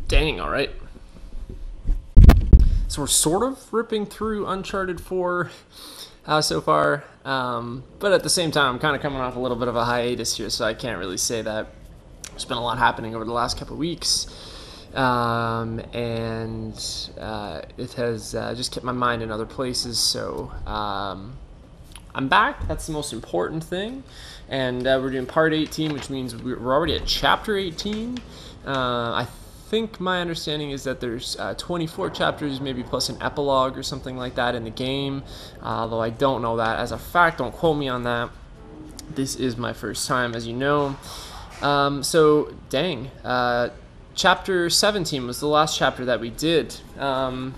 Dang, alright. So we're sort of ripping through Uncharted 4 so far, but at the same time, I'm kind of coming off a little bit of a hiatus here, so I can't really say that. There's been a lot happening over the last couple of weeks, and it has just kept my mind in other places, so I'm back. That's the most important thing, and we're doing part 18, which means we're already at chapter 18. I think my understanding is that there's 24 chapters, maybe plus an epilogue or something like that in the game, although I don't know that as a fact. Don't quote me on that. This is my first time, as you know. So, dang. Chapter 17 was the last chapter that we did. And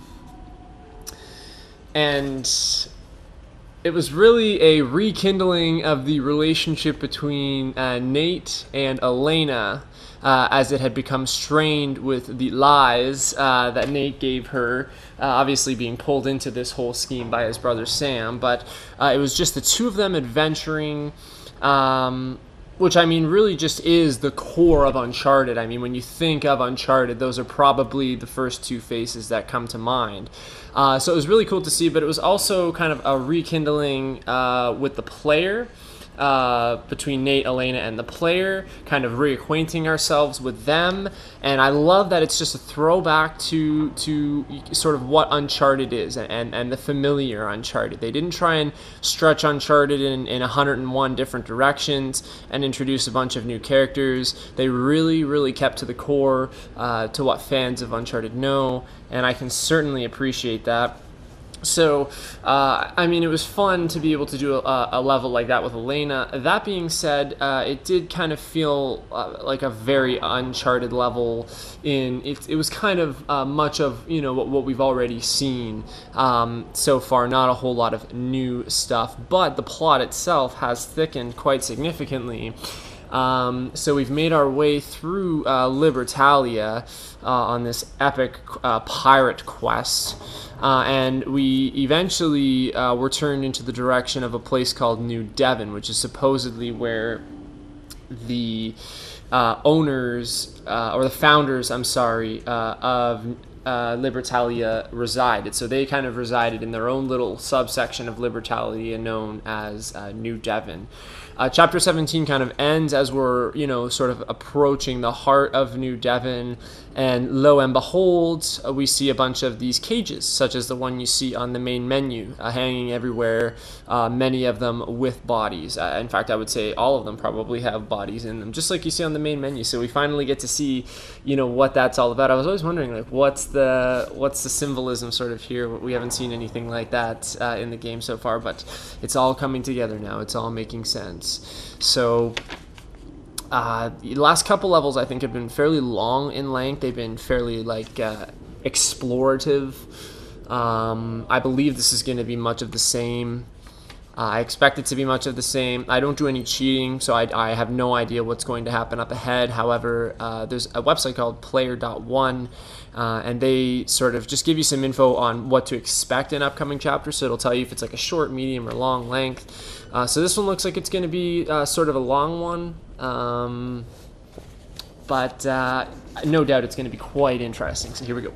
it was really a rekindling of the relationship between Nate and Elena, as it had become strained with the lies that Nate gave her, obviously being pulled into this whole scheme by his brother Sam. But it was just the two of them adventuring, which, I mean, really just is the core of Uncharted. I mean, when you think of Uncharted, those are probably the first two faces that come to mind. So it was really cool to see, but it was also kind of a rekindling with the player, between Nate, Elena, and the player, kind of reacquainting ourselves with them. And I love that it's just a throwback to sort of what Uncharted is and the familiar Uncharted. They didn't try and stretch Uncharted in 101 different directions and introduce a bunch of new characters. They really kept to the core, to what fans of Uncharted know, and I can certainly appreciate that. So, I mean, it was fun to be able to do a level like that with Elena. That being said, it did kind of feel like a very Uncharted level. It was kind of much of, you know, what we've already seen so far. Not a whole lot of new stuff, but the plot itself has thickened quite significantly. So we've made our way through Libertalia on this epic pirate quest, and we eventually were turned into the direction of a place called New Devon, which is supposedly where the owners, or the founders, I'm sorry, of Libertalia resided. So they kind of resided in their own little subsection of Libertalia known as New Devon. Chapter 17 kind of ends as we're, you know, sort of approaching the heart of New Devon, and lo and behold, we see a bunch of these cages, such as the one you see on the main menu, hanging everywhere, many of them with bodies. In fact, I would say all of them probably have bodies in them, just like you see on the main menu. So we finally get to see, you know, what that's all about. I was always wondering, like, what's the symbolism sort of here? We haven't seen anything like that in the game so far, but it's all coming together now. It's all making sense. So the last couple levels, I think, have been fairly long in length. They've been fairly, like, explorative. I believe this is going to be much of the same. I expect it to be much of the same. I don't do any cheating, so I have no idea what's going to happen up ahead. However, there's a website called Player.one, and they sort of just give you some info on what to expect in upcoming chapters. So it'll tell you if it's like a short, medium, or long length. So this one looks like it's going to be sort of a long one, but no doubt it's going to be quite interesting. So here we go.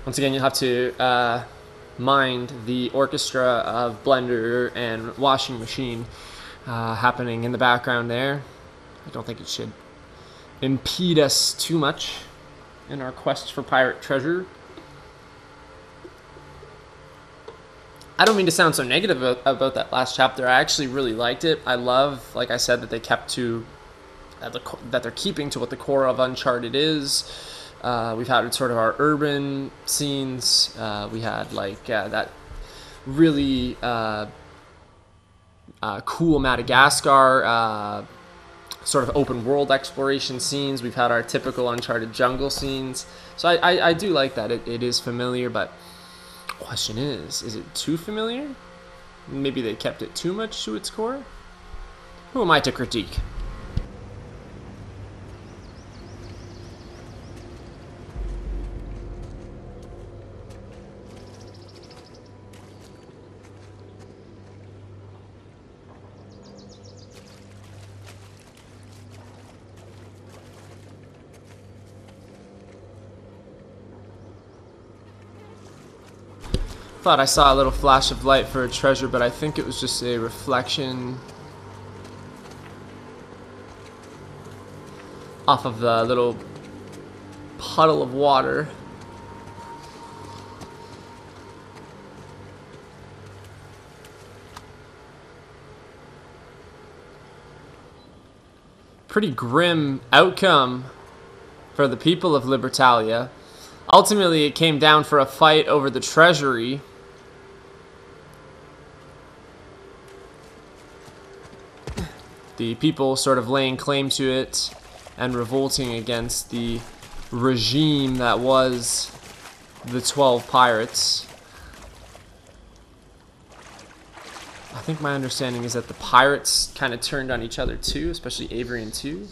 Once again, you'll have to mind the orchestra of blender and washing machine happening in the background there. I don't think it should impede us too much in our quest for pirate treasure. I don't mean to sound so negative about that last chapter. I actually really liked it. I love, like I said, that they kept to that they're keeping to what the core of Uncharted is. We've had sort of our urban scenes. We had like that really cool Madagascar sort of open world exploration scenes. We've had our typical Uncharted jungle scenes. So I do like that. It is familiar, but the question is it too familiar? Maybe they kept it too much to its core? Who am I to critique? Thought I saw a little flash of light for a treasure, but I think it was just a reflection off of the little puddle of water. Pretty grim outcome for the people of Libertalia. Ultimately, it came down for a fight over the treasury. The people sort of laying claim to it and revolting against the regime that was the 12 pirates. I think my understanding is that the pirates kind of turned on each other too, especially Avery and two.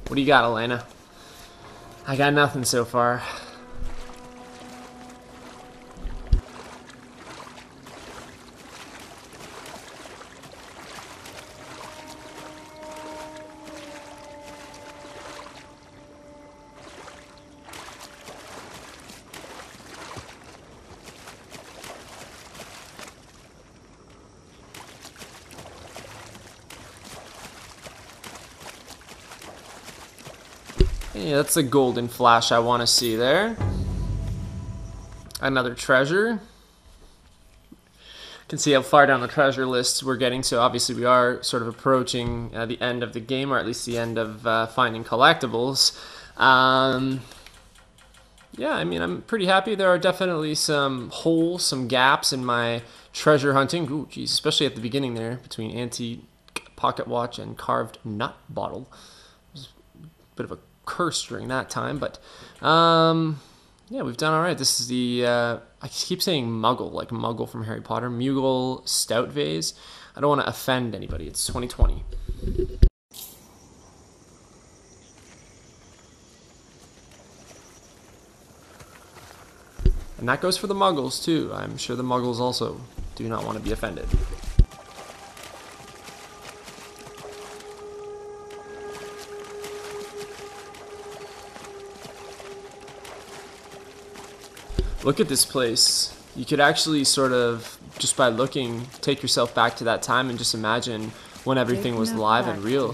What do you got, Elena? I got nothing so far. Yeah, that's a golden flash I want to see there. Another treasure. Can see how far down the treasure list we're getting, so obviously we are sort of approaching the end of the game, or at least the end of finding collectibles. Yeah, I mean, I'm pretty happy. There are definitely some holes, some gaps in my treasure hunting. Ooh, geez, especially at the beginning there, between antique pocket watch and carved nut bottle. It was a bit of a curse during that time, but yeah, we've done all right. This is the I keep saying muggle, like muggle from Harry Potter, Muggle stout vase. I don't want to offend anybody. It's 2020. And that goes for the muggles too. I'm sure the muggles also do not want to be offended. Look at this place. You could actually sort of, just by looking, take yourself back to that time and just imagine when everything was live and real.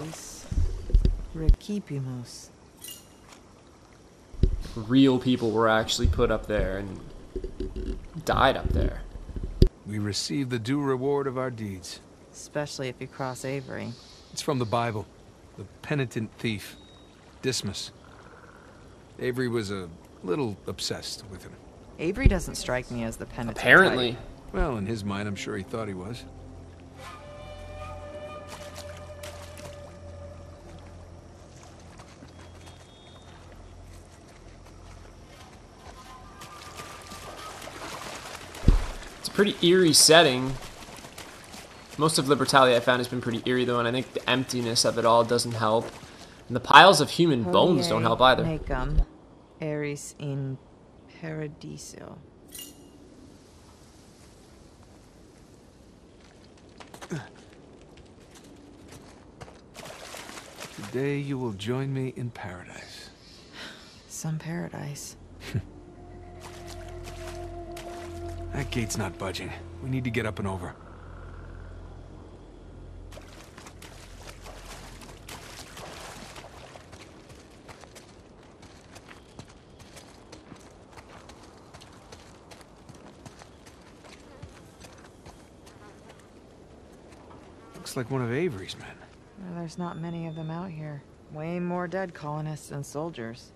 Real people were actually put up there and died up there. We receive the due reward of our deeds. Especially if you cross Avery. It's from the Bible. The penitent thief, Dismas. Avery was a little obsessed with him. Avery doesn't strike me as the penitent Apparently. type. Well, in his mind, I'm sure he thought he was. It's a pretty eerie setting. Most of Libertalia I found has been pretty eerie though, and I think the emptiness of it all doesn't help. And the piles of human bones don't help either. Mecum, Eris in Paradiso. Today you will join me in paradise. Some paradise. That gate's not budging. We need to get up and over. Looks like one of Avery's men. Well, there's not many of them out here. Way more dead colonists than soldiers.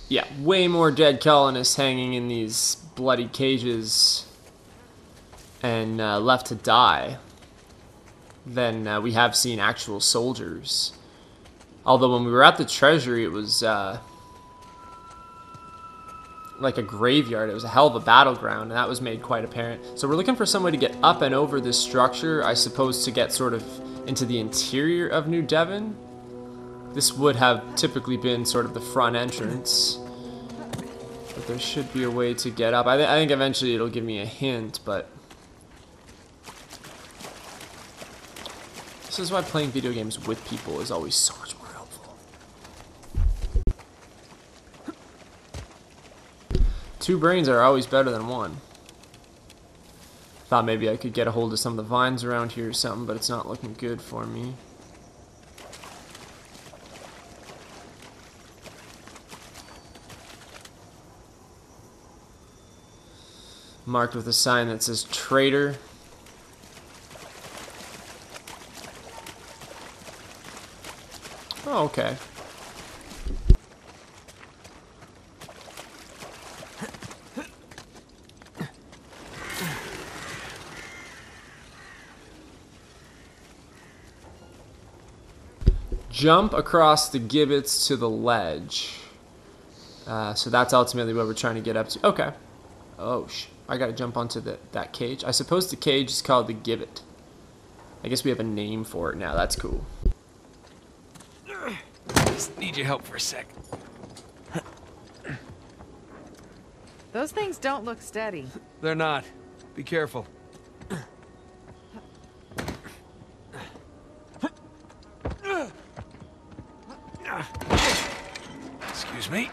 Yeah, way more dead colonists hanging in these bloody cages and left to die than we have seen actual soldiers. Although when we were at the treasury, it was like a graveyard. It was a hell of a battleground, and that was made quite apparent. So we're looking for some way to get up and over this structure, I suppose, to get sort of into the interior of New Devon. This would have typically been sort of the front entrance. But there should be a way to get up. I think eventually it'll give me a hint, but... This is why playing video games with people is always so much more helpful. 2 brains are always better than 1. Thought maybe I could get a hold of some of the vines around here or something, but it's not looking good for me. Marked with a sign that says traitor. Oh, okay. Jump across the gibbets to the ledge. So that's ultimately what we're trying to get up to. Okay. Oh, I gotta jump onto that cage. I suppose the cage is called the gibbet. I guess we have a name for it now. That's cool. Just need your help for a sec. Those things don't look steady. They're not. Be careful. Excuse me.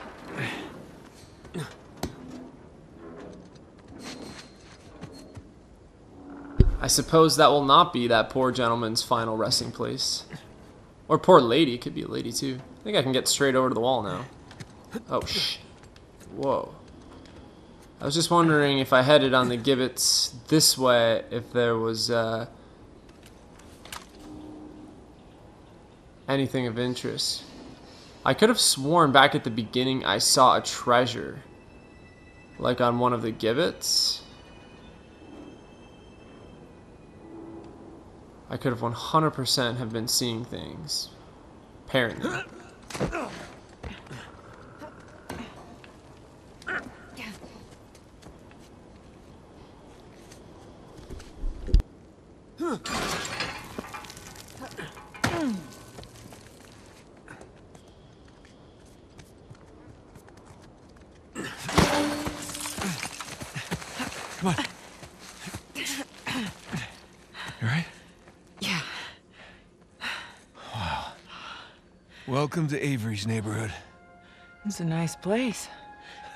I suppose that will not be that poor gentleman's final resting place. Or poor lady. It could be a lady too. I think I can get straight over to the wall now. Oh, whoa. I was just wondering if I headed on the gibbets this way, if there was anything of interest. I could have sworn back at the beginning I saw a treasure. Like on one of the gibbets. I could have 100% have been seeing things. Apparently. Come on. You alright? Yeah. Wow. Welcome to Avery's neighborhood. It's a nice place.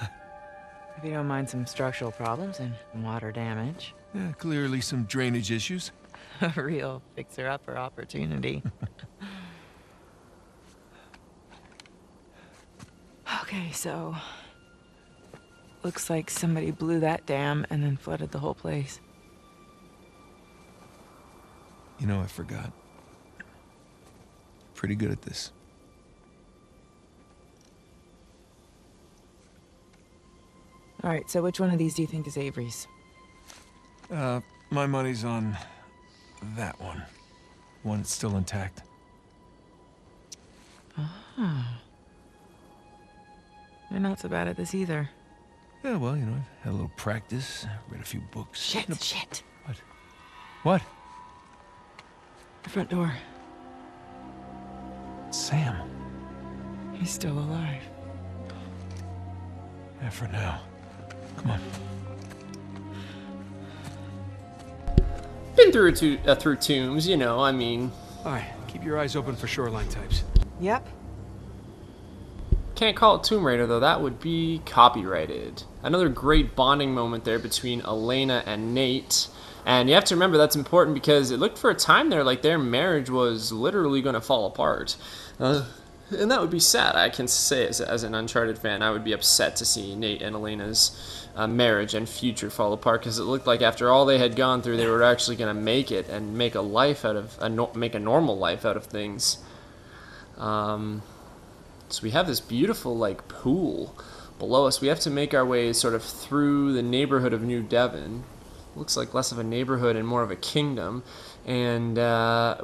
If you don't mind some structural problems and water damage. Yeah, clearly some drainage issues. A real fixer-upper opportunity. Okay, so... Looks like somebody blew that dam and then flooded the whole place. You know, I forgot. Pretty good at this. Alright, so which one of these do you think is Avery's? My money's on that one. One that's still intact. Ah. You're not so bad at this either. Yeah, well, you know, I've had a little practice, read a few books. Shit, shit. What? What? The front door. Sam. He's still alive. Yeah, for now. Come on. Been through through tombs, you know, I mean. Alright, keep your eyes open for shoreline types. Yep. Can't call it Tomb Raider, though. That would be copyrighted. Another great bonding moment there between Elena and Nate. And you have to remember that's important because it looked for a time there like their marriage was literally going to fall apart. And that would be sad. I can say as an Uncharted fan, I would be upset to see Nate and Elena's marriage and future fall apart because it looked like after all they had gone through, they were actually going to make it and make a life out of make a normal life out of things. So we have this beautiful like pool below us. We have to make our way sort of through the neighborhood of New Devon. Looks like less of a neighborhood and more of a kingdom. And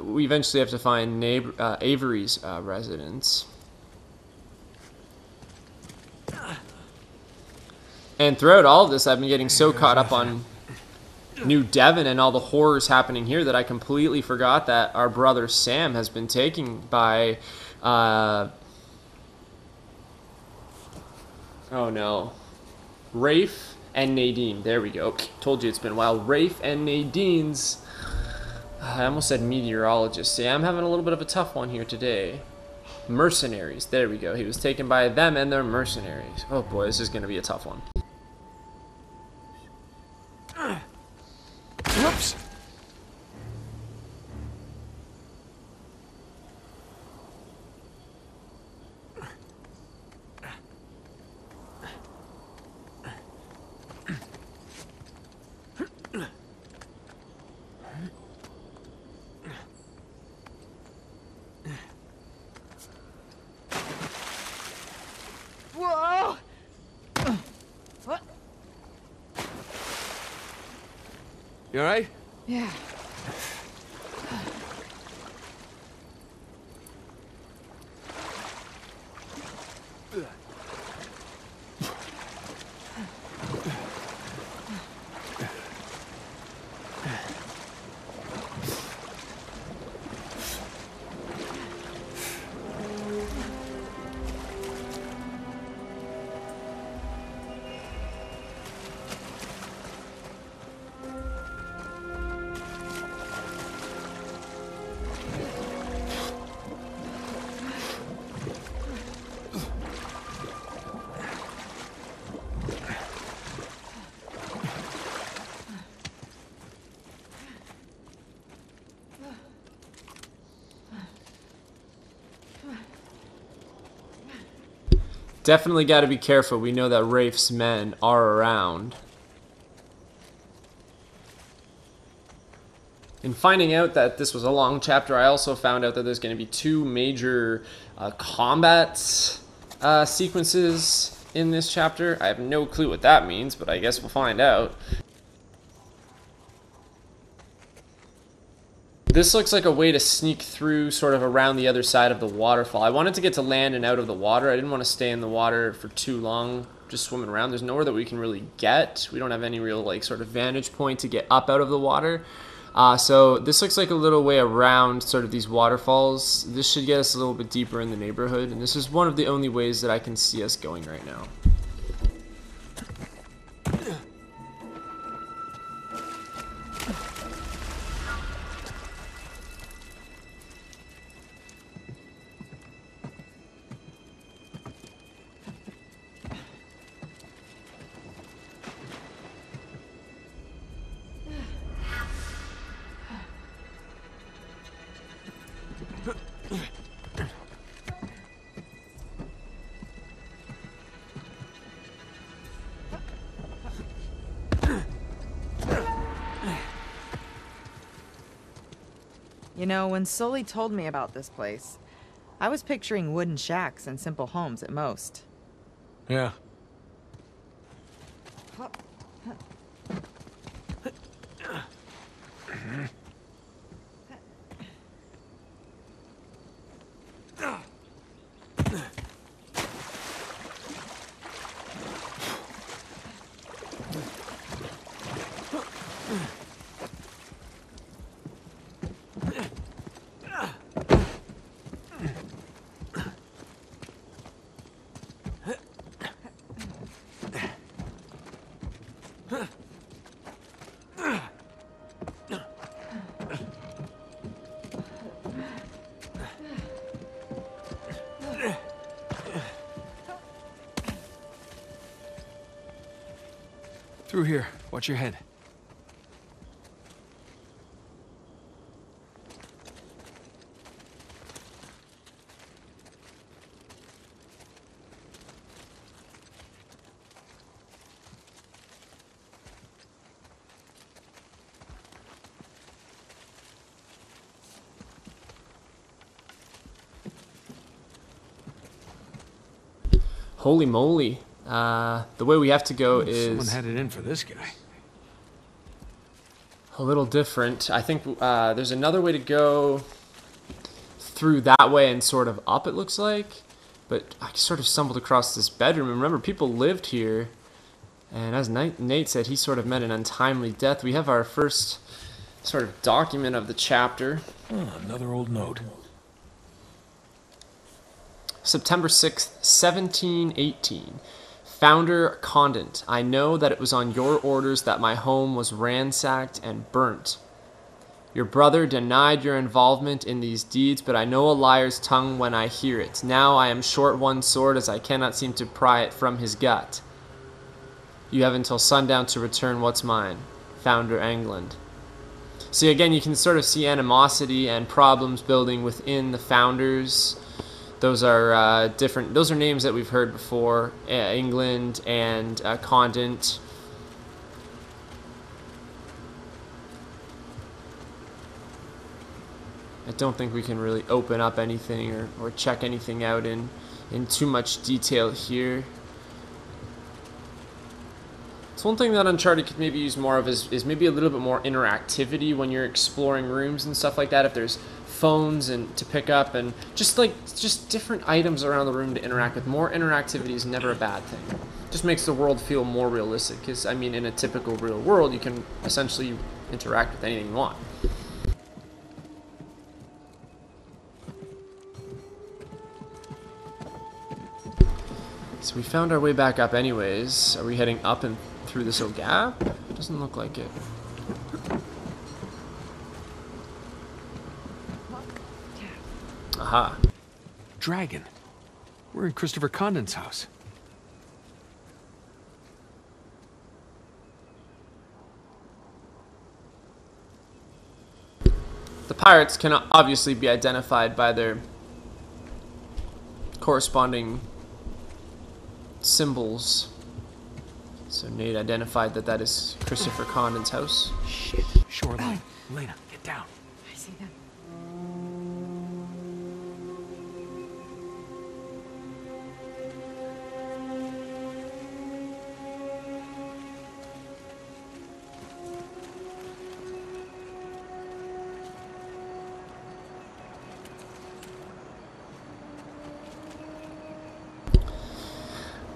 we eventually have to find Avery's residence. And throughout all of this, I've been getting so caught up on New Devon and all the horrors happening here that I completely forgot that our brother Sam has been taken by, oh no, Rafe and Nadine. There we go. Told you it's been a while. Rafe and Nadine's, I almost said meteorologist. See, I'm having a little bit of a tough one here today. Mercenaries. There we go. He was taken by them and their mercenaries. Oh boy, this is going to be a tough one. Whoops. Whoa! What? You all right? Yeah. Definitely got to be careful. We know that Rafe's men are around. In finding out that this was a long chapter, I also found out that there's going to be two major combat sequences in this chapter. I have no clue what that means, but I guess we'll find out. This looks like a way to sneak through sort of around the other side of the waterfall. I wanted to get to land and out of the water. I didn't want to stay in the water for too long, just swimming around. There's nowhere that we can really get. We don't have any real like sort of vantage point to get up out of the water. So this looks like a little way around sort of these waterfalls. This should get us a little bit deeper in the neighborhood, and this is one of the only ways that I can see us going right now. You know, when Sully told me about this place, I was picturing wooden shacks and simple homes at most. Yeah. Through here. Watch your head. Holy moly. The way we have to go is Someone had it in for this guy. a little different. I think there's another way to go through that way and sort of up, it looks like. But I sort of stumbled across this bedroom. Remember, people lived here. And as Nate said, he sort of met an untimely death. We have our first sort of document of the chapter. Oh, another old note. September 6th, 1718. Founder Condent, I know that it was on your orders that my home was ransacked and burnt. Your brother denied your involvement in these deeds, but I know a liar's tongue when I hear it. Now I am short one sword, as I cannot seem to pry it from his gut. You have until sundown to return what's mine. Founder England. So again, you can sort of see animosity and problems building within the founders. Those are different. Those are names that we've heard before. England and Condent. I don't think we can really open up anything or check anything out in too much detail here. So one thing that Uncharted could maybe use more of is maybe a little bit more interactivity when you're exploring rooms and stuff like that. If there's phones and to pick up and just different items around the room to interact with. More interactivity is never a bad thing. Just makes the world feel more realistic. Because I mean, in a typical real world, you can essentially interact with anything you want. So we found our way back up anyways. Are we heading up and through this little gap? Doesn't look like it. Aha. Dragon. We're in Christopher Condon's house. The pirates can obviously be identified by their corresponding symbols. So Nate identified that is Christopher Condon's house. Shit. Shoreline. Elena, get down. I see them.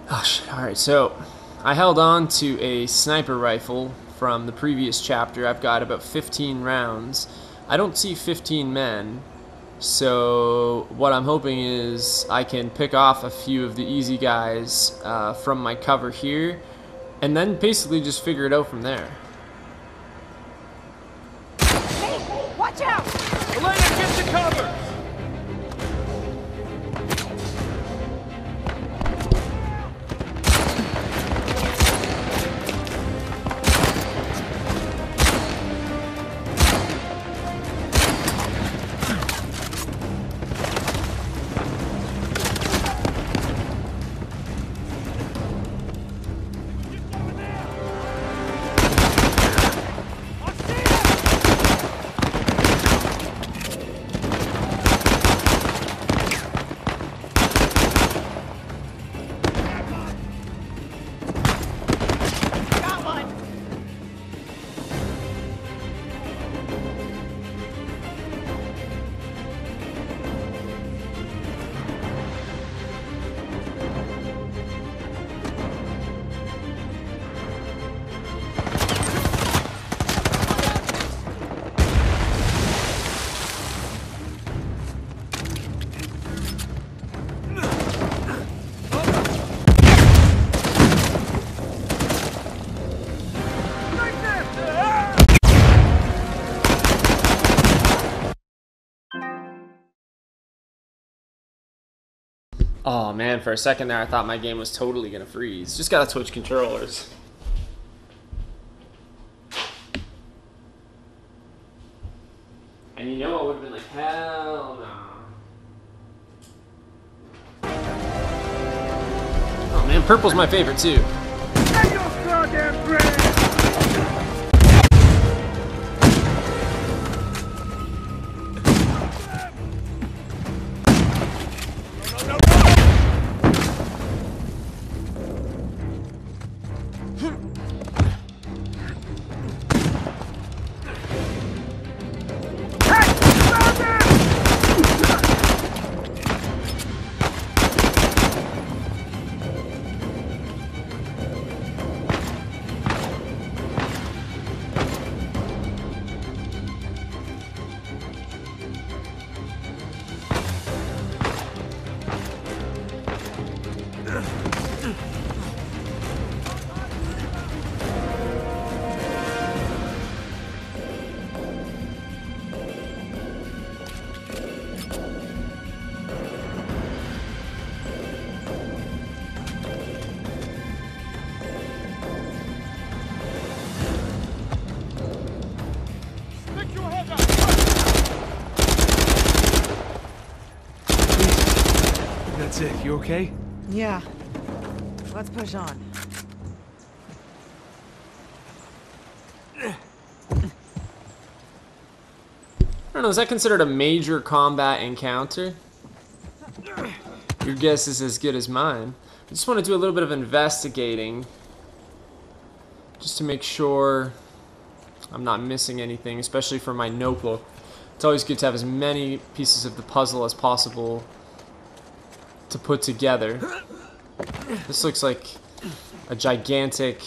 Oh shit, alright, so I held on to a sniper rifle from the previous chapter. I've got about 15 rounds. I don't see 15 men, so what I'm hoping is I can pick off a few of the easy guys from my cover here, and then basically just figure it out from there. Hey, watch out! Elena, get to cover! Oh man, for a second there I thought my game was totally gonna freeze. Just gotta switch controllers. And you know I would have been like, hell no. Oh man, purple's my favorite too. Get your goddamn brain! That's it. You okay? Yeah. Let's push on. I don't know, is that considered a major combat encounter? Your guess is as good as mine. I just want to do a little bit of investigating, just to make sure I'm not missing anything, especially for my notebook. It's always good to have as many pieces of the puzzle as possible to put together. This looks like a gigantic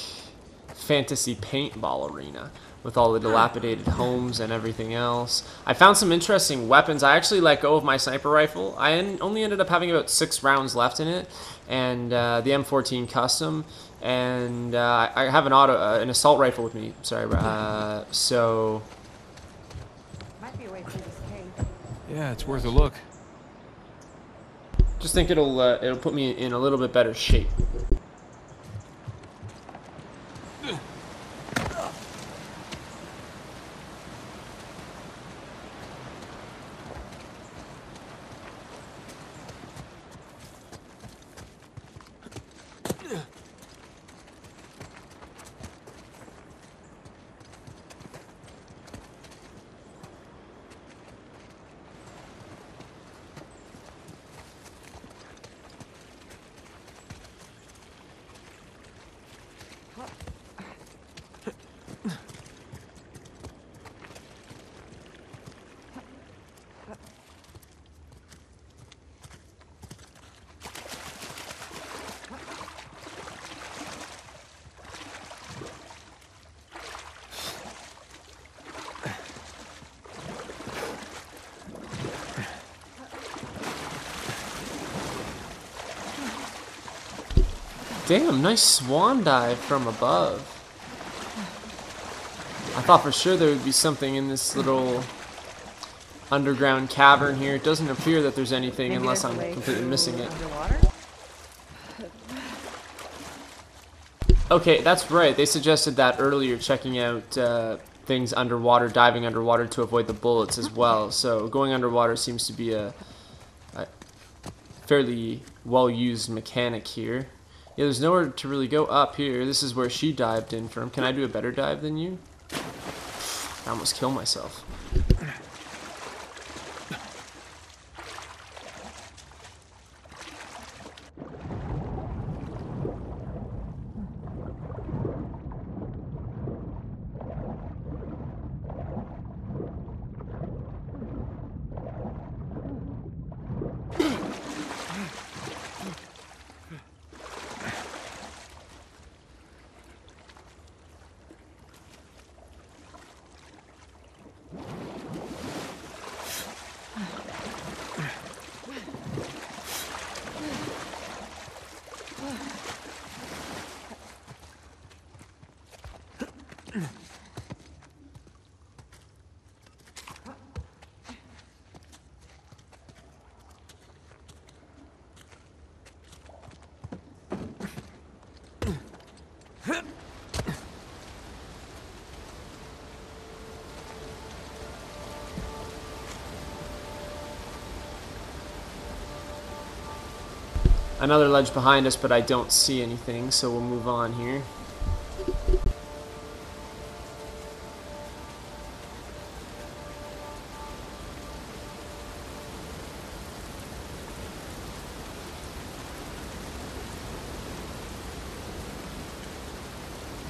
fantasy paintball arena with all the dilapidated homes and everything else. I found some interesting weapons. I actually let go of my sniper rifle. I only ended up having about 6 rounds left in it, and the M14 custom, and I have an assault rifle with me. Sorry, so Might be a way through this cave. Yeah, it's worth a look. just think it'll put me in a little bit better shape. Damn, nice swan dive from above. I thought for sure there would be something in this little underground cavern here. It doesn't appear that there's anything Maybe unless there's a I'm way completely through missing it. underwater? Okay, that's right. They suggested that earlier, checking out things underwater, diving underwater to avoid the bullets as well. So going underwater seems to be a fairly well-used mechanic here. Yeah, there's nowhere to really go up here. This is where she dived in from. Can I do a better dive than you? I almost killed myself. Another ledge behind us, but I don't see anything, so we'll move on here.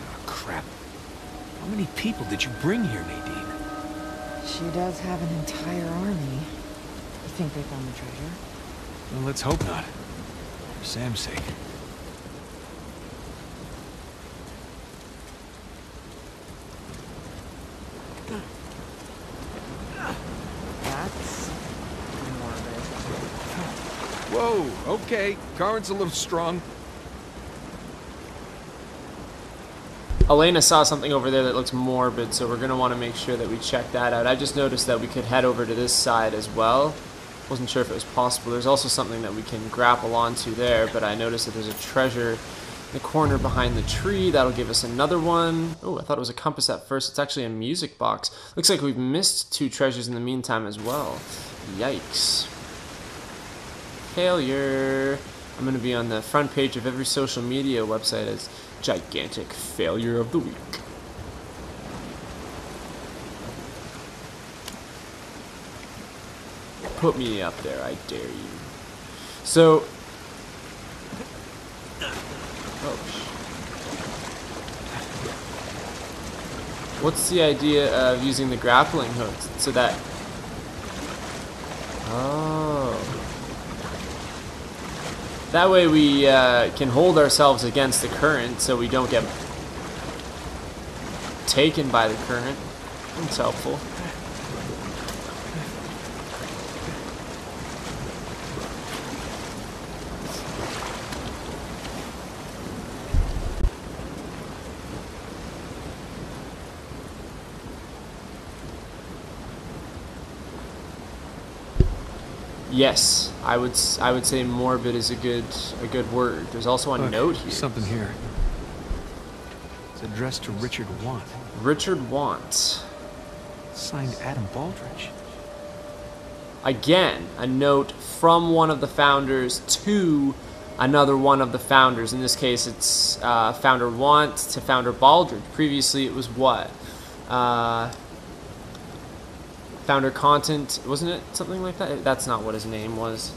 Oh, crap. How many people did you bring here, Nadine? She does have an entire army. You think they found the treasure? Well, let's hope not. For Sam's sake. That's morbid. Whoa, okay. Current's a little strong. Elena saw something over there that looks morbid, so we're going to want to make sure that we check that out. I just noticed that we could head over to this side as well. Wasn't sure if it was possible. There's also something that we can grapple onto there, but I noticed that there's a treasure in the corner behind the tree. That'll give us another one. Oh, I thought it was a compass at first. It's actually a music box. Looks like we've missed 2 treasures in the meantime as well. Yikes. failure. I'm going to be on the front page of every social media website as gigantic failure of the week. Put me up there, I dare you. So, what's the idea of using the grappling hook so that... Oh. That way we can hold ourselves against the current so we don't get taken by the current. That's helpful. Yes, I would say morbid is a good word. There's also a note here. Something here. It's addressed to Richard Want. Richard Want. Signed Adam Baldridge. Again, a note from one of the founders to another one of the founders. In this case, it's Founder Want to Founder Baldridge. Previously, it was what? Founder Content, wasn't it? Something like that? That's not what his name was.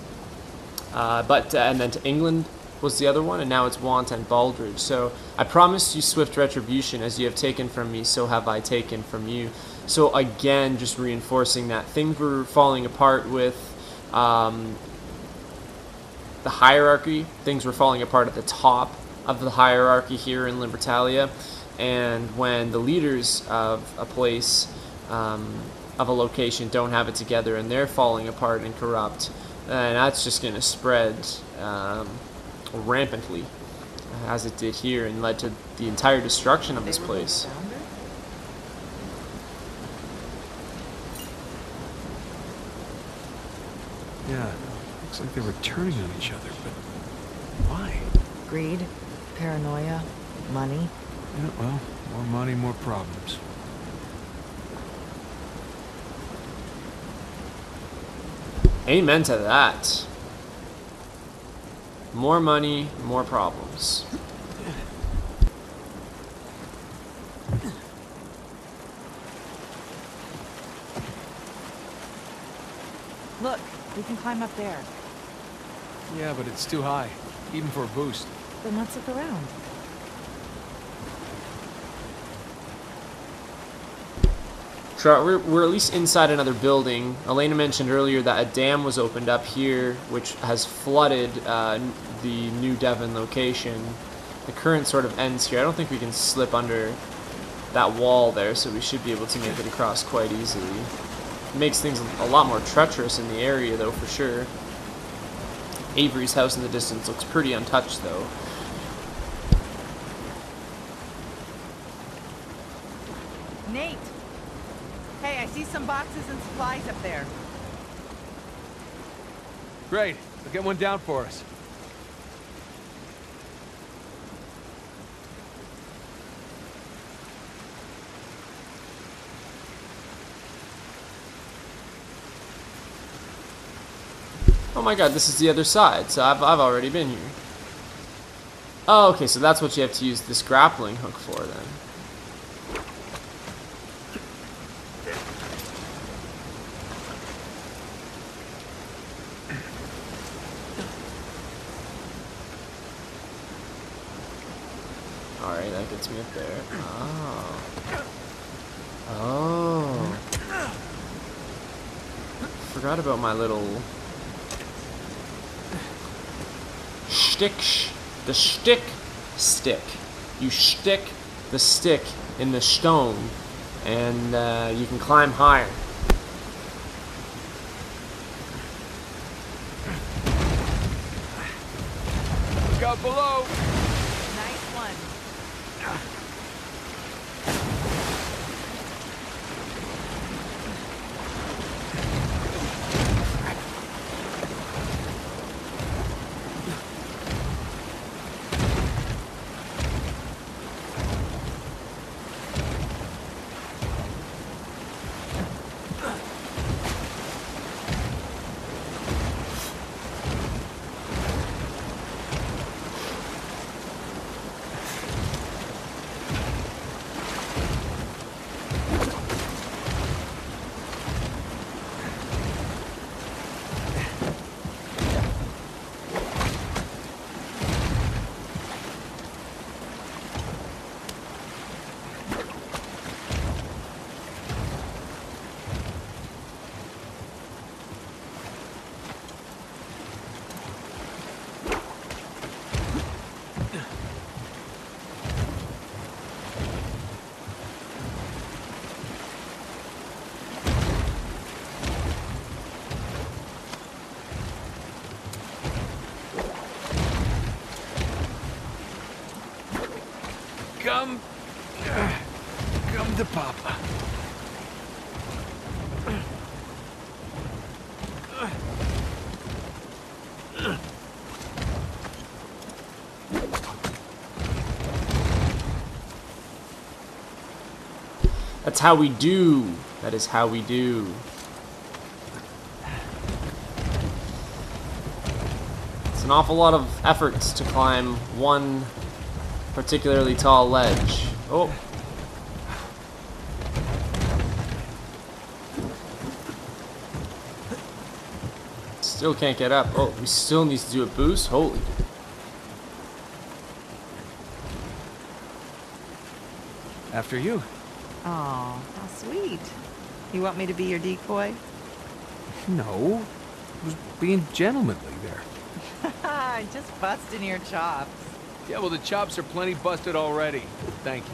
And then to England was the other one, and now it's Want and Baldridge. So I promised you swift retribution, as you have taken from me, so have I taken from you. So again, just reinforcing that things were falling apart with the hierarchy. Things were falling apart at the top of the hierarchy here in Libertalia, and when the leaders of a place, of a location, don't have it together and they're falling apart and corrupt, and that's just going to spread rampantly, as it did here, and led to the entire destruction of this place. Yeah, looks like they were turning on each other, but why? Greed, paranoia, money. Yeah, well, more money, more problems. Amen to that. More money, more problems. Look, we can climb up there. Yeah, but it's too high, even for a boost. Then let's look around. We're at least inside another building. Elena mentioned earlier that a dam was opened up here, which has flooded the New Devon location. The current sort of ends here. I don't think we can slip under that wall there, so we should be able to make it across quite easily. It makes things a lot more treacherous in the area, though, for sure. Avery's house in the distance looks pretty untouched, though. Nate! Hey, I see some boxes and supplies up there. Great, I'll get one down for us. Oh my god, this is the other side, so I've already been here. Oh, okay, so that's what you have to use this grappling hook for, then. Alright, that gets me up there. Oh. Oh. Forgot about my little... the stick. You stick the stick in the stone, and you can climb higher. Look out below! Nice one. That's how we do. That is how we do. It's an awful lot of efforts to climb one particularly tall ledge. Oh. Still can't get up. Oh, we still need to do a boost? Holy. After you. Oh, how sweet. You want me to be your decoy? No. I was being gentlemanly there. Just busting your chops. Yeah, well, the chops are plenty busted already. Thank you.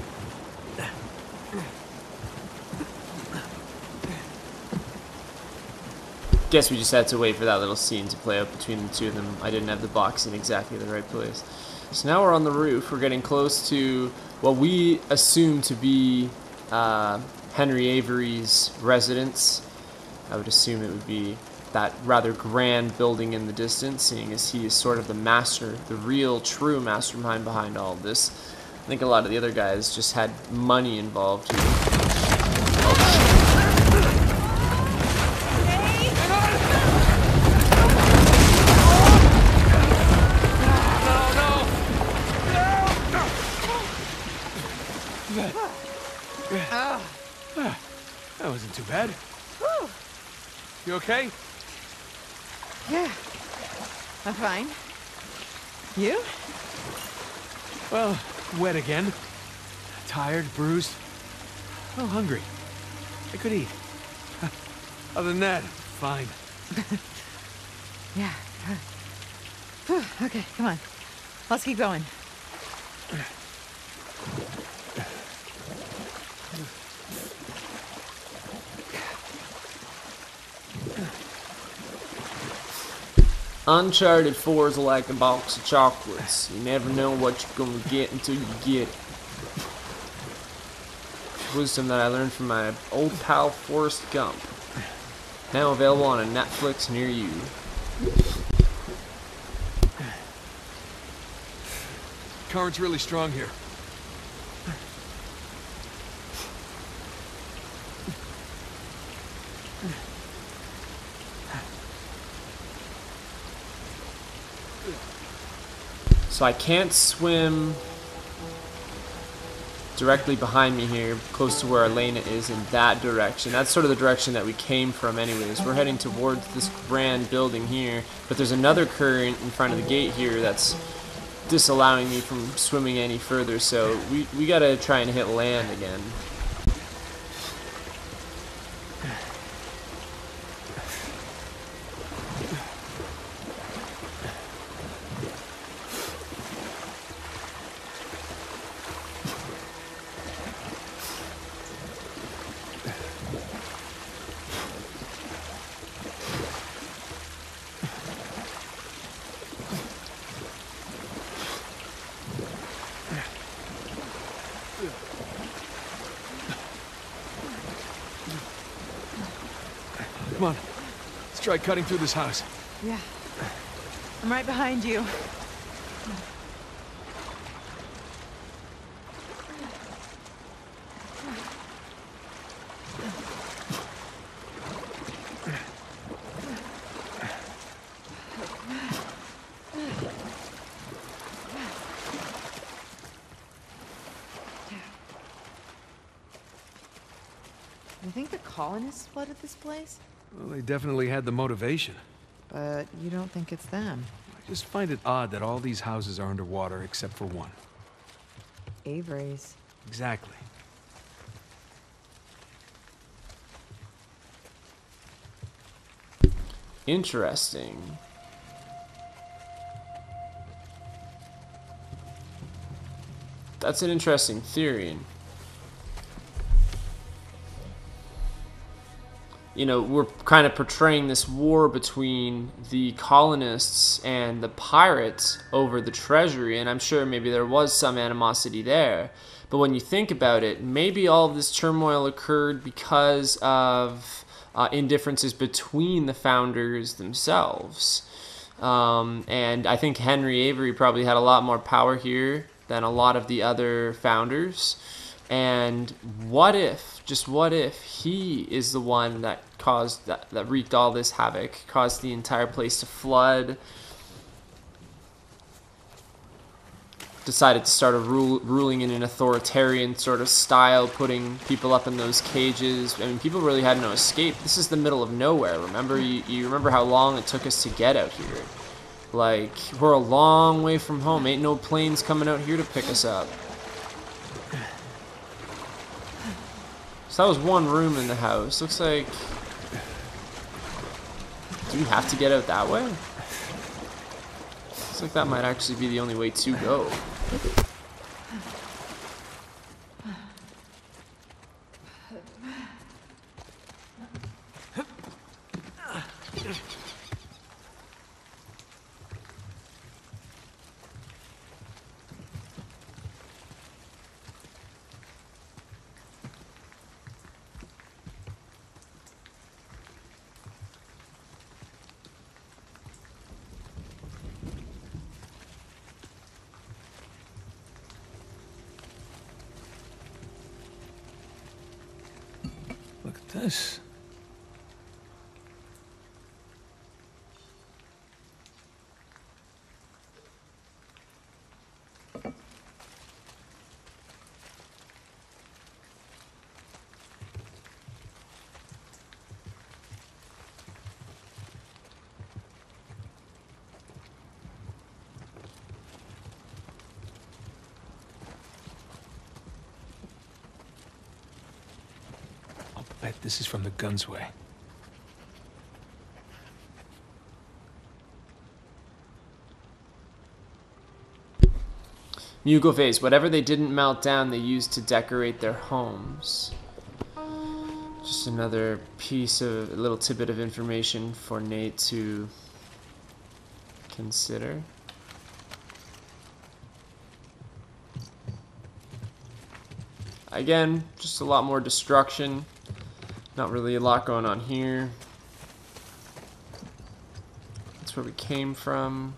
Guess we just had to wait for that little scene to play out between the two of them. I didn't have the box in exactly the right place. So now we're on the roof. We're getting close to what we assume to be Henry Avery's residence. I would assume it would be that rather grand building in the distance, seeing as he is sort of the master, the real, true mastermind behind all of this. I think a lot of the other guys just had money involved here. That wasn't too bad. You okay? Yeah. I'm fine. You? Well, wet again. Tired, bruised. Oh, hungry. I could eat. Other than that, fine. Yeah. Okay, come on. Let's keep going. Uncharted 4 is like a box of chocolates. You never know what you're gonna get until you get it. Wisdom that I learned from my old pal Forrest Gump. Now available on a Netflix near you. Current's really strong here. So I can't swim directly behind me here, close to where Elena is, in that direction. That's sort of the direction that we came from anyways. We're heading towards this grand building here, but there's another current in front of the gate here that's disallowing me from swimming any further, so we gotta try and hit land again. Come on. Let's try cutting through this house. Yeah. I'm right behind you. You think the colonists flooded this place? Well, they definitely had the motivation. But you don't think it's them? I just find it odd that all these houses are underwater except for one. Avery's. Exactly. Interesting. That's an interesting theory. You know, we're kind of portraying this war between the colonists and the pirates over the treasury, and I'm sure maybe there was some animosity there. But when you think about it, maybe all of this turmoil occurred because of indifferences between the founders themselves. And I think Henry Avery probably had a lot more power here than a lot of the other founders. And what if, just what if, he is the one that caused, that wreaked all this havoc, caused the entire place to flood, decided to start ruling in an authoritarian sort of style, putting people up in those cages. I mean, people really had no escape. This is the middle of nowhere, remember? You remember how long it took us to get out here. Like, we're a long way from home. Ain't no planes coming out here to pick us up. So that was one room in the house. Looks like... Do we have to get out that way? Looks like that might actually be the only way to go. Look at this. I'll bet this is from the Gunsway. Mughal whatever they didn't melt down, they used to decorate their homes. Just another piece of, a little tidbit of information for Nate to consider. Again, just a lot more destruction. Not really a lot going on here. That's where we came from.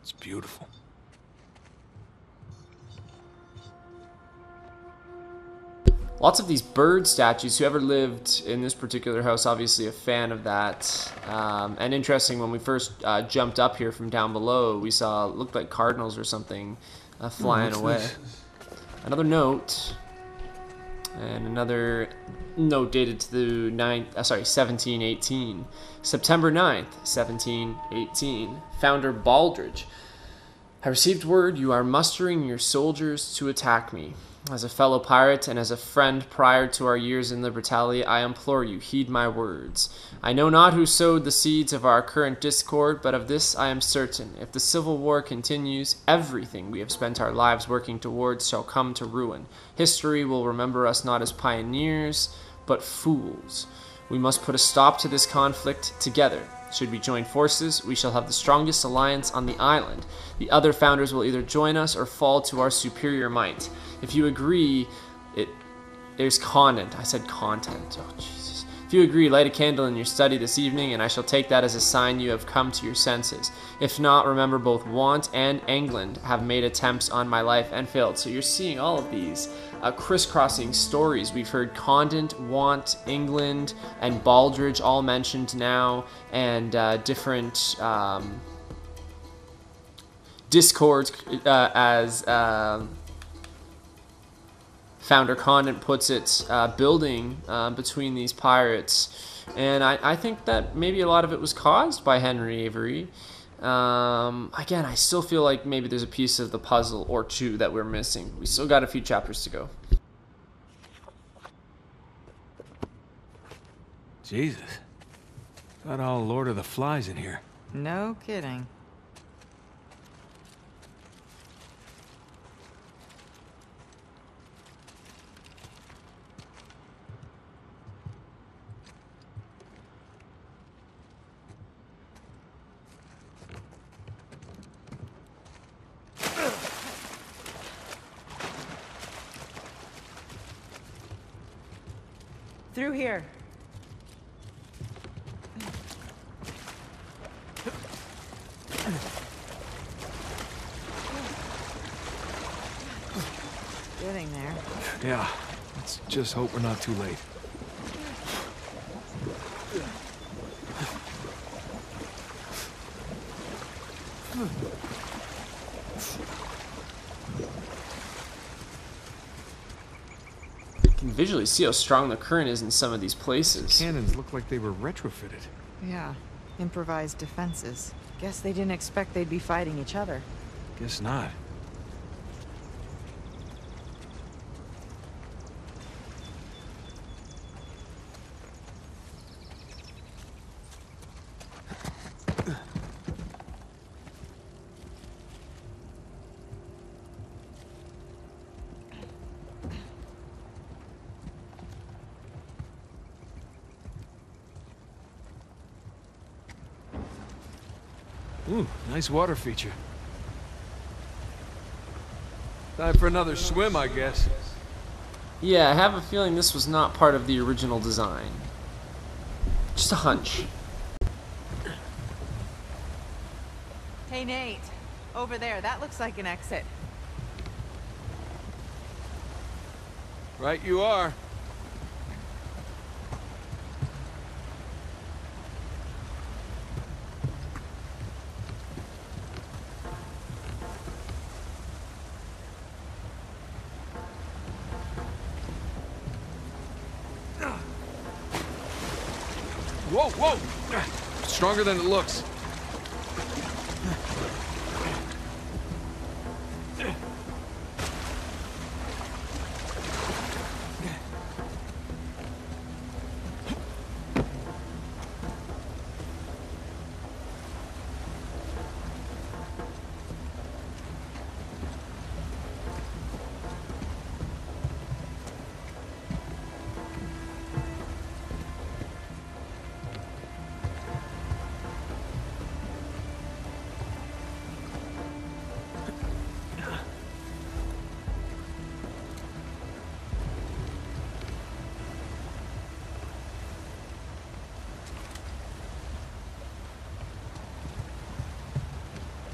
It's beautiful. Lots of these bird statues. Whoever lived in this particular house, obviously a fan of that. And interesting, when we first jumped up here from down below, we saw, looked like cardinals or something flying away. This? Another note. And another note dated to the 1718. September 9th, 1718. Founder Baldridge. I received word you are mustering your soldiers to attack me. As a fellow pirate and as a friend prior to our years in Libertalia, I implore you, heed my words. I know not who sowed the seeds of our current discord, but of this I am certain. If the Civil War continues, everything we have spent our lives working towards shall come to ruin. History will remember us not as pioneers, but fools. We must put a stop to this conflict together. Should we join forces, we shall have the strongest alliance on the island. The other founders will either join us or fall to our superior might. If you agree, there's content. I said content. Oh, Jesus. If you agree, light a candle in your study this evening, and I shall take that as a sign you have come to your senses. If not, remember both Want and England have made attempts on my life and failed. So you're seeing all of these crisscrossing stories. We've heard Condent, Want, England, and Baldridge all mentioned now, and different discords as Founder Condent puts it, building between these pirates. And I think that maybe a lot of it was caused by Henry Avery. Again, I still feel like maybe there's a piece of the puzzle or two that we're missing. We still got a few chapters to go. Jesus. Got all Lord of the Flies in here. No kidding. Through here. Getting there. Yeah, let's just hope we're not too late. You can visually see how strong the current is in some of these places. Cannons look like they were retrofitted. Yeah. Improvised defenses. Guess they didn't expect they'd be fighting each other. Guess not. Ooh, nice water feature. Time for another swim, I guess. Yeah, I have a feeling this was not part of the original design. Just a hunch. Hey, Nate. Over there, that looks like an exit. Right you are. Whoa, whoa! Stronger than it looks.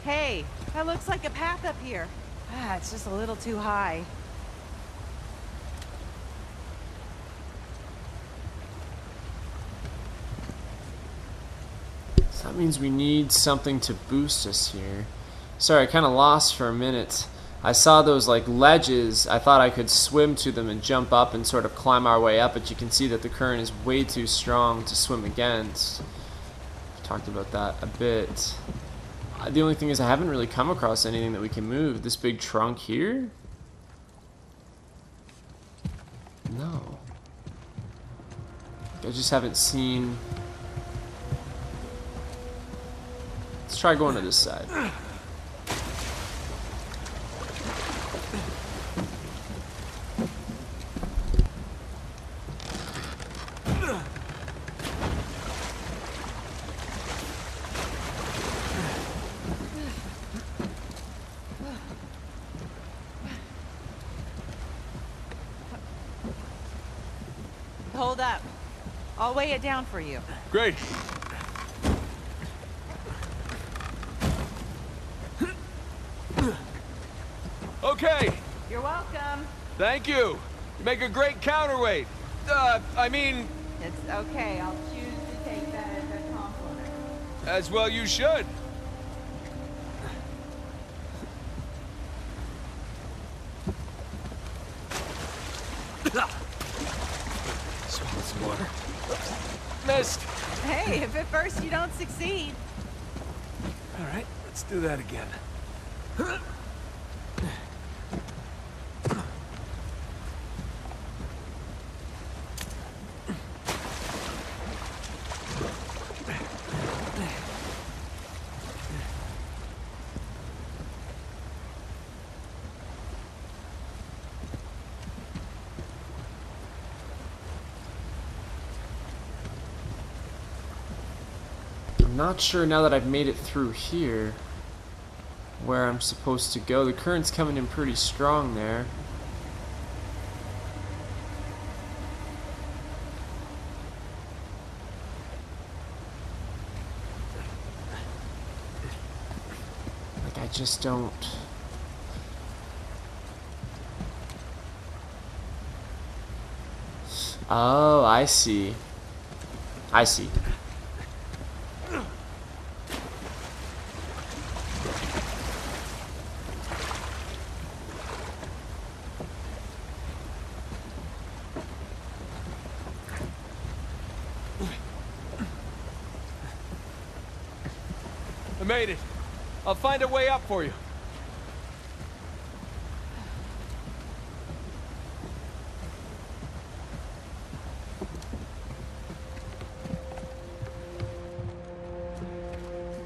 Hey, that looks like a path up here. Ah, it's just a little too high. So that means we need something to boost us here. Sorry, I kind of lost for a minute. I saw those like ledges. I thought I could swim to them and jump up and sort of climb our way up, but you can see that the current is way too strong to swim against. Talked about that a bit. The only thing is I haven't really come across anything that we can move. This big trunk here? No. I just haven't seen... Let's try going to this side. Hold up. I'll weigh it down for you. Great. Okay. You're welcome. Thank you. You make a great counterweight. I mean, It's okay. I'll choose to take that as a compliment. as well you should. Swallow some water. Missed. Hey, if at first you don't succeed. All right, let's do that again. I'm not sure now that I've made it through here where I'm supposed to go. The current's coming in pretty strong there. I just don't... Oh, I see. I see. I made it. I'll find a way up for you.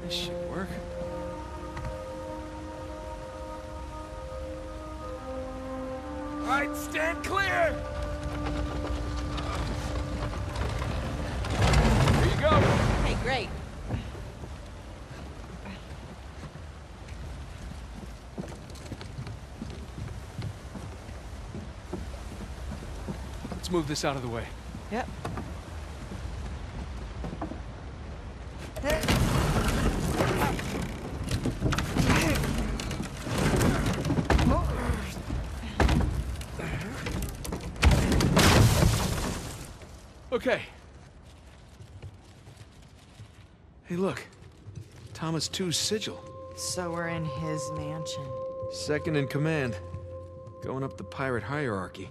This should work. All right, stand clear. Here you go. Hey, great. Let's move this out of the way. Yep. Okay. Hey, look. Thomas II's sigil. So we're in his mansion. Second in command. Going up the pirate hierarchy.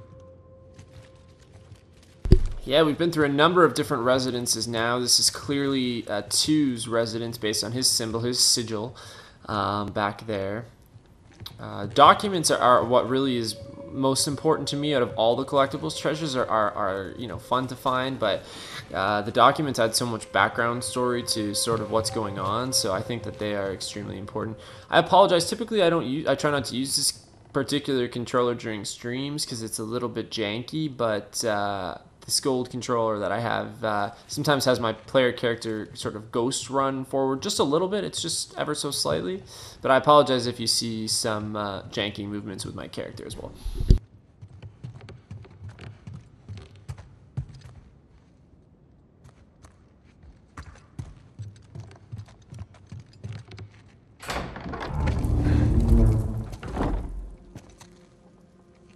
Yeah, we've been through a number of different residences now. This is clearly 2's residence based on his symbol, his sigil, back there. Documents are what really is most important to me out of all the collectibles. Treasures are you know, fun to find, but the documents add so much background story to sort of what's going on, so I think that they are extremely important. I apologize. Typically, I try not to use this particular controller during streams because it's a little bit janky, but this gold controller that I have sometimes has my player character sort of ghost run forward just a little bit. It's just ever so slightly, but I apologize if you see some janky movements with my character as well.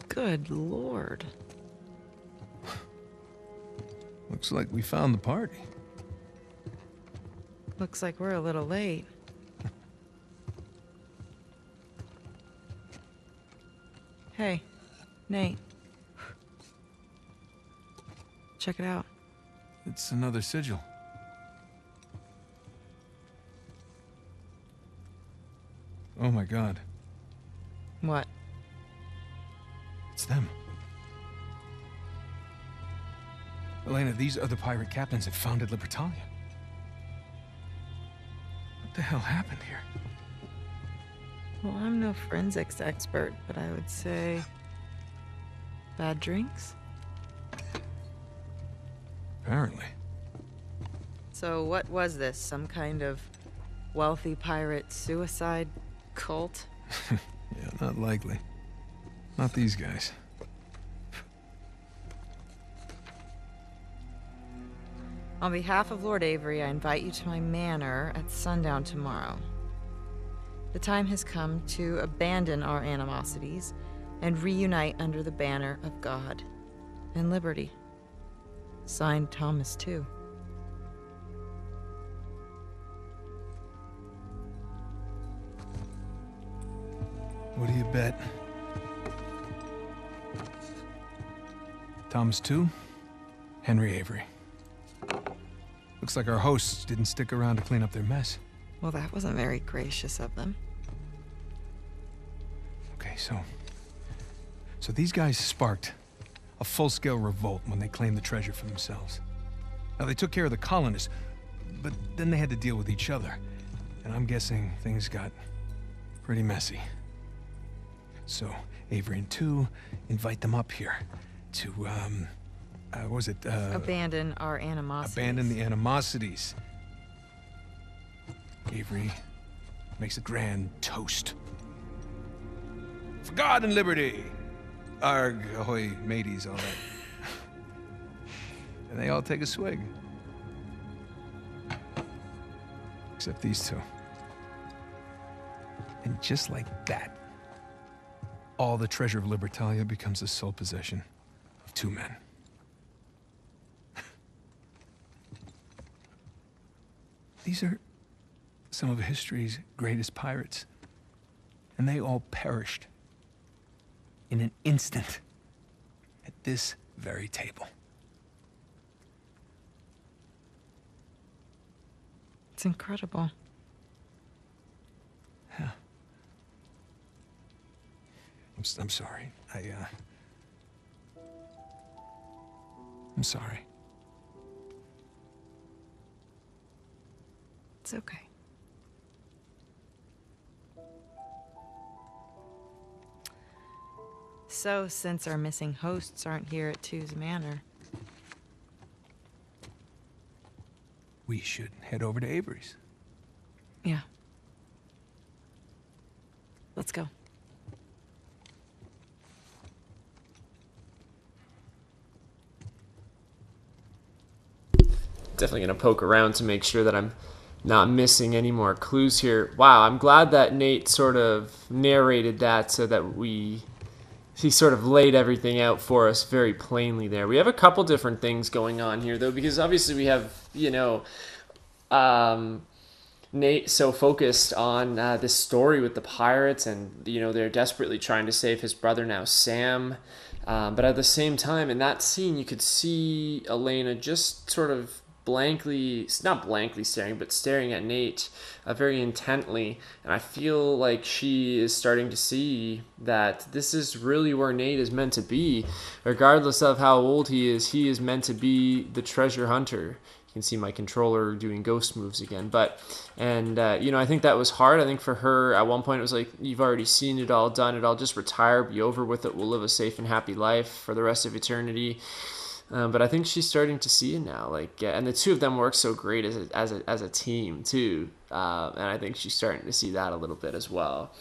Good Lord. Looks like we found the party. Looks like we're a little late. Hey, Nate. Check it out. It's another sigil. Oh my God. What? It's them. Elena, these are the pirate captains that founded Libertalia. What the hell happened here? Well, I'm no forensics expert, but I would say... bad drinks? Apparently. So what was this? Some kind of wealthy pirate suicide cult? Yeah, not likely. Not these guys. On behalf of Lord Avery, I invite you to my manor at sundown tomorrow. The time has come to abandon our animosities and reunite under the banner of God and liberty. Signed, Thomas II. What do you bet? Thomas II, Henry Avery. Looks like our hosts didn't stick around to clean up their mess. Well, that wasn't very gracious of them. Okay, so these guys sparked a full-scale revolt when they claimed the treasure for themselves. Now, they took care of the colonists, but then they had to deal with each other. And I'm guessing things got pretty messy. So, Avery and II invite them up here to, what was it? Abandon our animosities. Abandon the animosities. Avery makes a grand toast. For God and liberty! Arg, ahoy, mateys, all that. And they all take a swig. Except these two. And just like that, all the treasure of Libertalia becomes the sole possession of 2 men. These are some of history's greatest pirates, and they all perished in an instant at this very table. It's incredible. Yeah. I'm sorry. I'm sorry. It's okay. So, since our missing hosts aren't here at Two's Manor, We should head over to Avery's. yeah. Let's go. Definitely gonna poke around to make sure that I'm not missing any more clues here. Wow, I'm glad that Nate sort of narrated that so that he sort of laid everything out for us very plainly there. We have a couple different things going on here though, because obviously we have, Nate so focused on this story with the pirates, and they're desperately trying to save his brother now, Sam. But at the same time, in that scene, you could see Elena just sort of not blankly staring, but staring at Nate very intently. And I feel like she is starting to see that this is really where Nate is meant to be. Regardless of how old he is meant to be the treasure hunter. You can see my controller doing ghost moves again. I think that was hard. I think for her, at one point, it was like, you've already seen it all, done it all, just retire, be over with it. We'll live a safe and happy life for the rest of eternity. But I think she's starting to see it now. And the two of them work so great as a team, too. And I think she's starting to see that a little bit as well.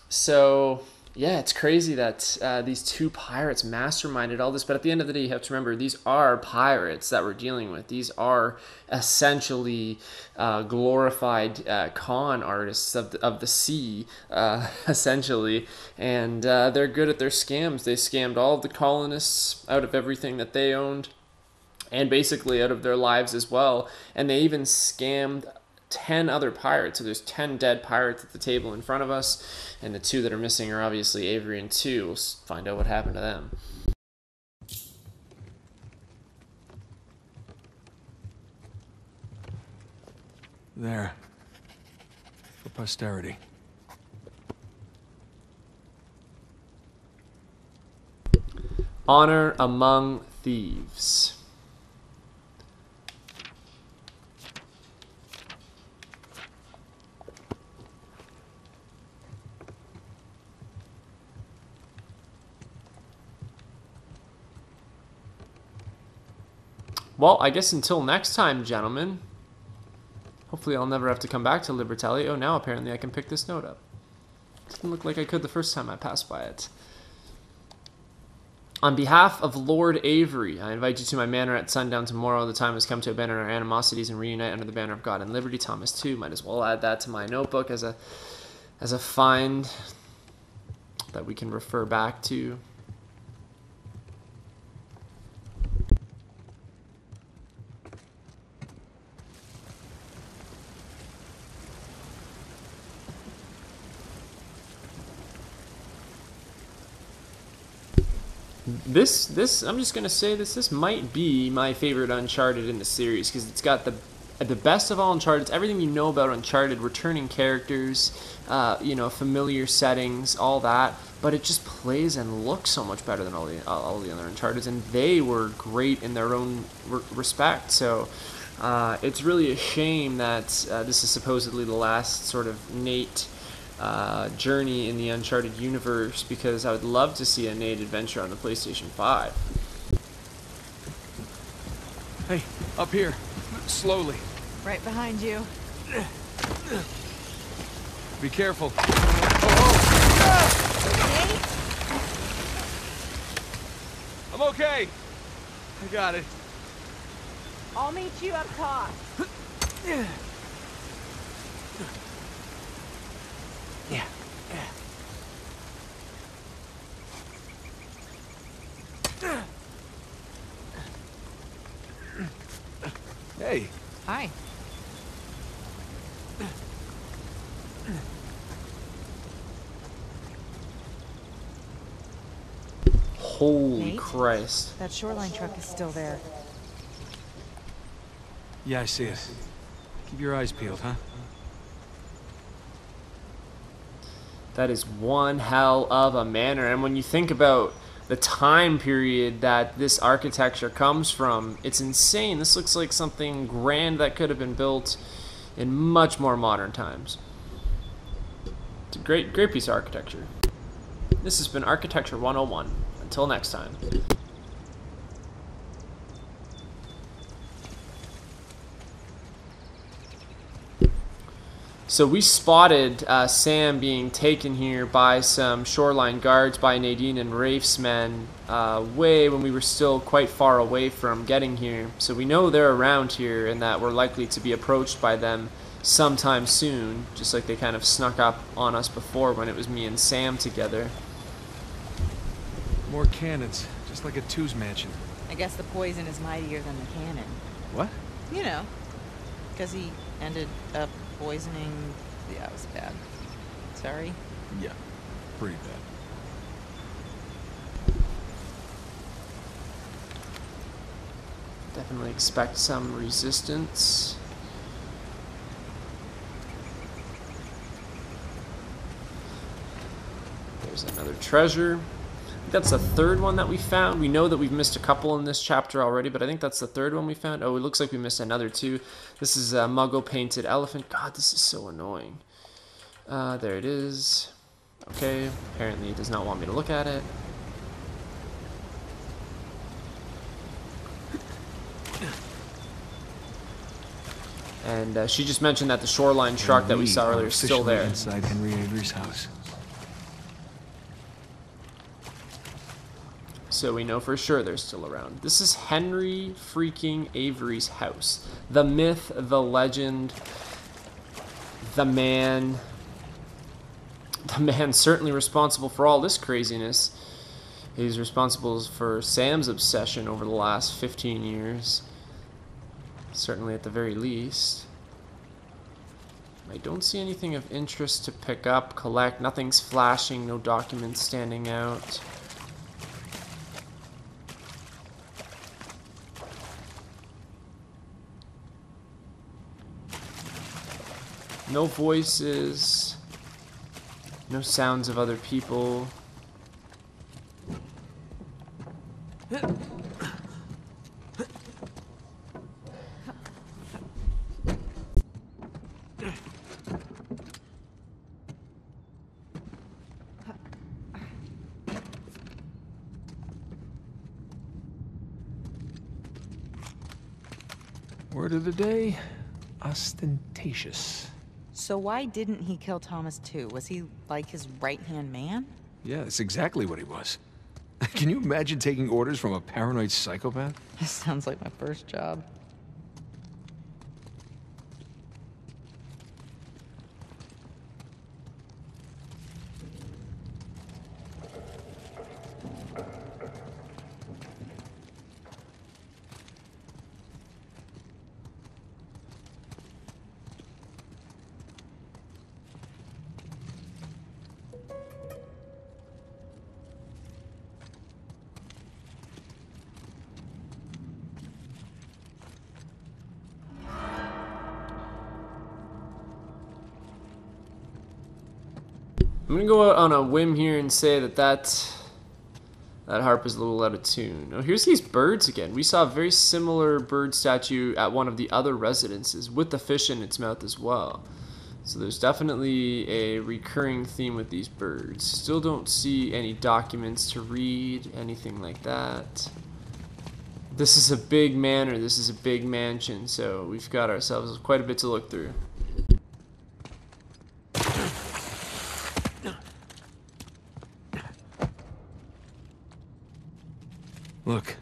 So, yeah, it's crazy that these two pirates masterminded all this. But at the end of the day, you have to remember, these are pirates that we're dealing with. These are essentially glorified con artists of the sea, essentially. And they're good at their scams. They scammed all of the colonists out of everything that they owned, and basically out of their lives as well. And they even scammed 10 other pirates. So there's 10 dead pirates at the table in front of us, and the 2 that are missing are obviously Avery and 2. We'll find out what happened to them. There. For posterity. Honor among thieves. Well, I guess until next time, gentlemen. Hopefully I'll never have to come back to Libertalia. Oh, now apparently I can pick this note up. Didn't look like I could the first time I passed by it. On behalf of Lord Avery, I invite you to my manor at sundown tomorrow. The time has come to abandon our animosities and reunite under the banner of God and liberty. Thomas 2. Might as well add that to my notebook as a find that we can refer back to. I'm just gonna say this might be my favorite Uncharted in the series, because it's got the best of all Uncharted. It's everything you know about Uncharted, returning characters, familiar settings, all that. But it just plays and looks so much better than all the other Uncharteds, and they were great in their own respect. So it's really a shame that this is supposedly the last sort of Nate journey in the Uncharted universe, because I would love to see a Nate adventure on the PlayStation 5. Hey, up here. Slowly. Right behind you. Be careful. Nate? I'm okay. I got it. I'll meet you up top. Hi. Holy Nate? Christ. That shoreline truck is still there. Yeah, I see it. Keep your eyes peeled, huh? That is one hell of a manor. And when you think about the time period that this architecture comes from, it's insane. This looks like something grand that could have been built in much more modern times. It's a great piece of architecture. This has been Architecture 101. Until next time. So we spotted Sam being taken here by some shoreline guards, by Nadine and Rafe's men, way when we were still quite far away from getting here. So we know they're around here and that we're likely to be approached by them sometime soon, just like they kind of snuck up on us before when it was me and Sam together. More cannons, just like a Two's mansion. I guess the poison is mightier than the cannon. What? You know, because he ended up poisoning. Yeah, it was bad. Sorry. Yeah, pretty bad. Definitely expect some resistance. There's another treasure. I think that's the third one that we found. We know that we've missed a couple in this chapter already, but I think that's the third one we found. Oh, it looks like we missed another two. This is a Muggle painted elephant. God, this is so annoying. There it is. Okay, apparently it does not want me to look at it. And she just mentioned that the shoreline truck that we saw earlier is still there. Inside Henry Avery's house. So we know for sure they're still around. This is Henry freaking Avery's house. The myth, the legend, the man certainly responsible for all this craziness. He's responsible for Sam's obsession over the last 15 years. Certainly at the very least. I don't see anything of interest to pick up, collect. Nothing's flashing, no documents standing out. No voices, no sounds of other people. Word of the day, ostentatious. So why didn't he kill Thomas too? Was he like his right-hand man? Yeah, that's exactly what he was. Can you imagine taking orders from a paranoid psychopath? This sounds like my first job. I'm gonna go out on a whim here and say that harp is a little out of tune. Oh, here's these birds again. We saw a very similar bird statue at one of the other residences with the fish in its mouth as well. So there's definitely a recurring theme with these birds. Still don't see any documents to read, anything like that. This is a big manor, this is a big mansion, so we've got ourselves quite a bit to look through. Look,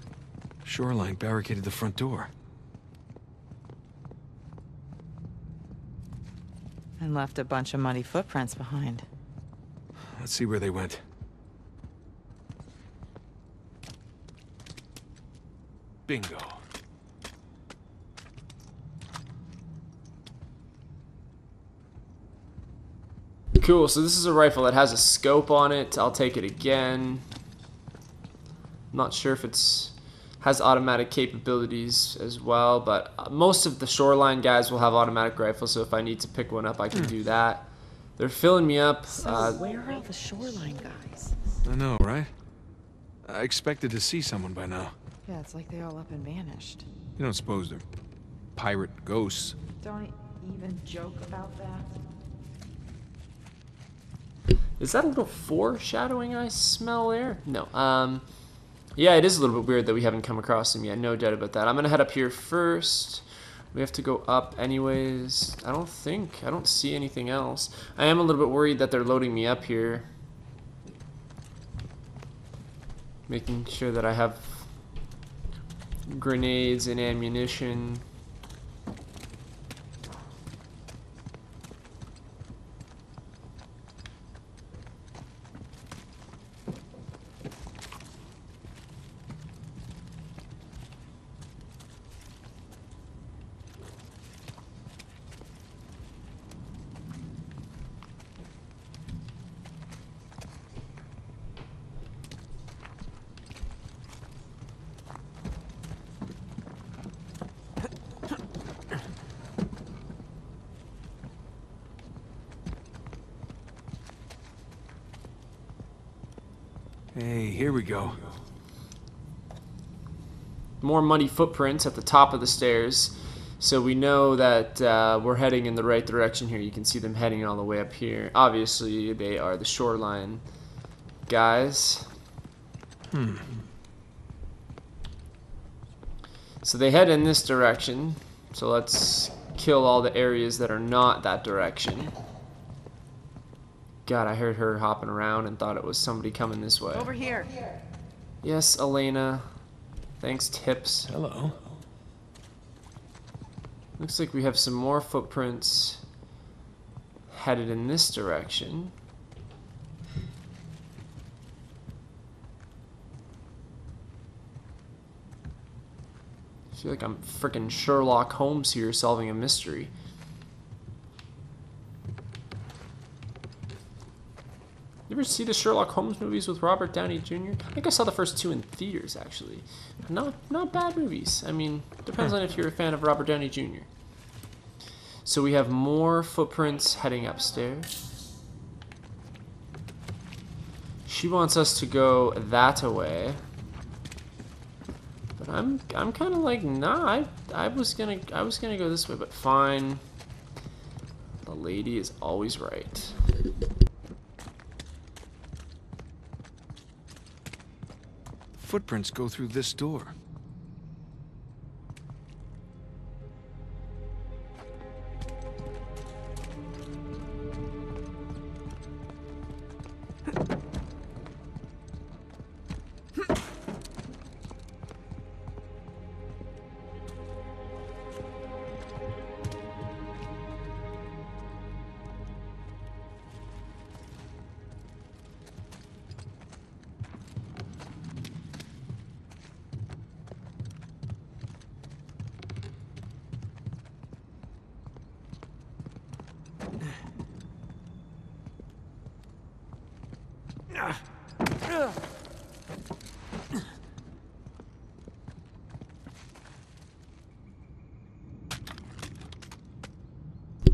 shoreline barricaded the front door. And left a bunch of muddy footprints behind. Let's see where they went. Bingo. Cool, so this is a rifle that has a scope on it. I'll take it again. Not sure if it's has automatic capabilities as well, but most of the shoreline guys will have automatic rifles, so if I need to pick one up, I can do that. They're filling me up. So where are all the shoreline guys? I know, right? I expected to see someone by now. Yeah, it's like they all up and vanished. You don't suppose they're pirate ghosts? Don't even joke about that. Is that a little foreshadowing I smell there? No. Yeah, it is a little bit weird that we haven't come across them yet. No doubt about that. I'm gonna head up here first. We have to go up anyways. I don't see anything else. I am a little bit worried that they're loading me up here. Making sure that I have grenades and ammunition. Hey, here we go. More muddy footprints at the top of the stairs, so we know that we're heading in the right direction here. You can see them heading all the way up here. Obviously, they are the shoreline guys. So they head in this direction, so let's kill all the areas that are not that direction. God, I heard her hopping around and thought it was somebody coming this way. Over here. Yes, Elena. Thanks, Tips. Hello. Looks like we have some more footprints headed in this direction. I feel like I'm freaking Sherlock Holmes here solving a mystery. You ever see the Sherlock Holmes movies with Robert Downey Jr.? I think I saw the first two in theaters, actually. Not bad movies. I mean, depends on if you're a fan of Robert Downey Jr. So we have more footprints heading upstairs. She wants us to go that way. But I'm kind of like, nah, I was gonna go this way, but fine. The lady is always right. Footprints go through this door.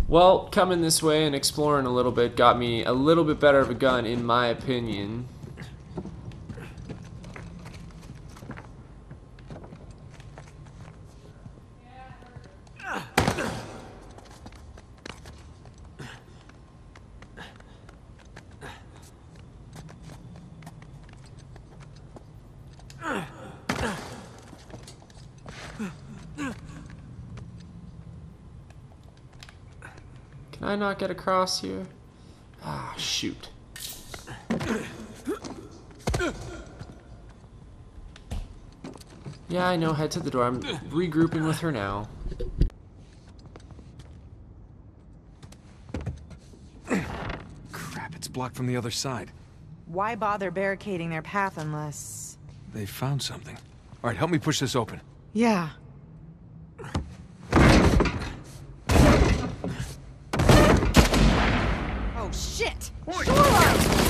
Well, coming this way and exploring a little bit got me a little bit better of a gun, in my opinion. Can I not get across here? Ah, shoot. Yeah, I know, head to the door. I'm regrouping with her now. Crap, it's blocked from the other side. Why bother barricading their path unless... They found something. All right, help me push this open. Yeah. Oh, Oh, shit! Shoreline!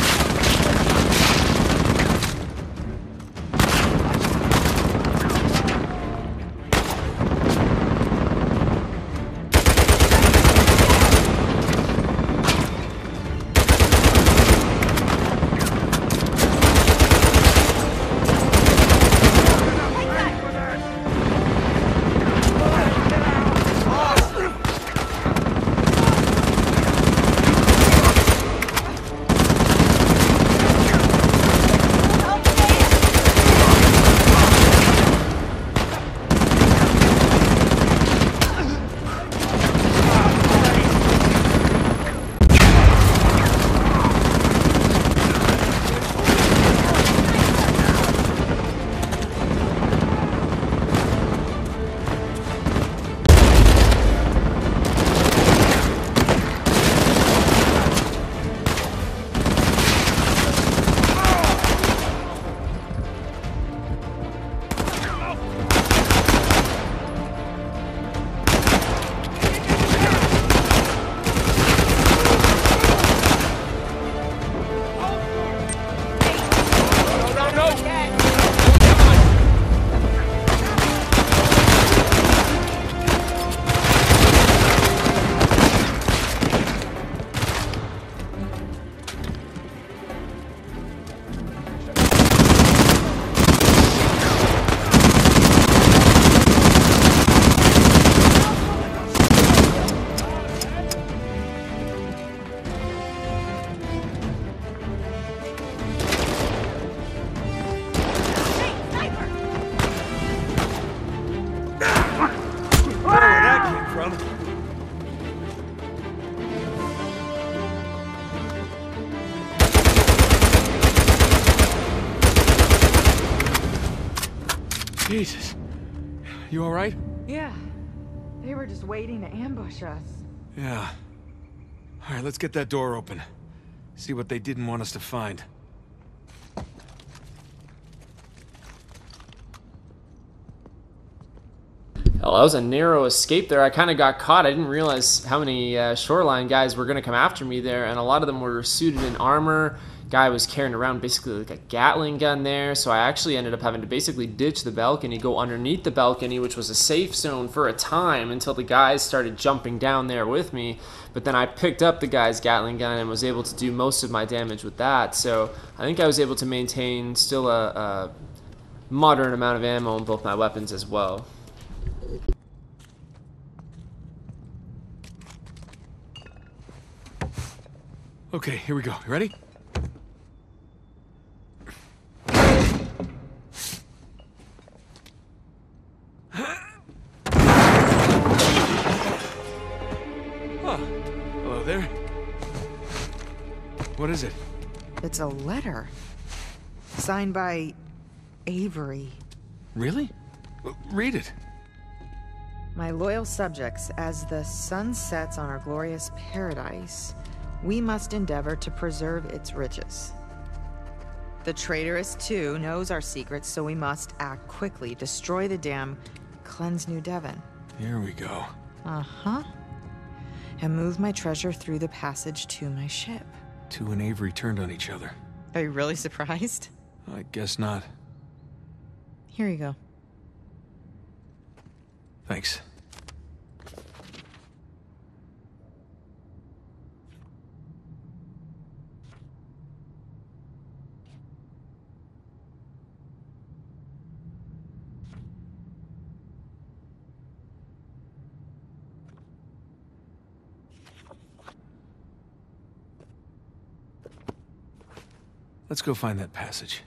Jesus. You all right? Yeah. They were just waiting to ambush us. Yeah. All right, let's get that door open. See what they didn't want us to find. Hell, that was a narrow escape there. I kind of got caught. I didn't realize how many shoreline guys were going to come after me there, and a lot of them were suited in armor. Guy was carrying around basically like a Gatling gun there, so I actually ended up having to basically ditch the balcony, go underneath the balcony, which was a safe zone for a time until the guys started jumping down there with me. But then I picked up the guy's Gatling gun and was able to do most of my damage with that, so I think I was able to maintain still a moderate amount of ammo in both my weapons as well. Okay, here we go. You ready? Oh, hello there. What is it? It's a letter. Signed by Avery. Really? Read it. My loyal subjects, as the sun sets on our glorious paradise, we must endeavor to preserve its riches. The traitorous, too, knows our secrets, so we must act quickly, destroy the dam, cleanse New Devon. Here we go. Uh-huh. And move my treasure through the passage to my ship. Two and Avery turned on each other. Are you really surprised? I guess not. Here you go. Thanks. Let's go find that passage.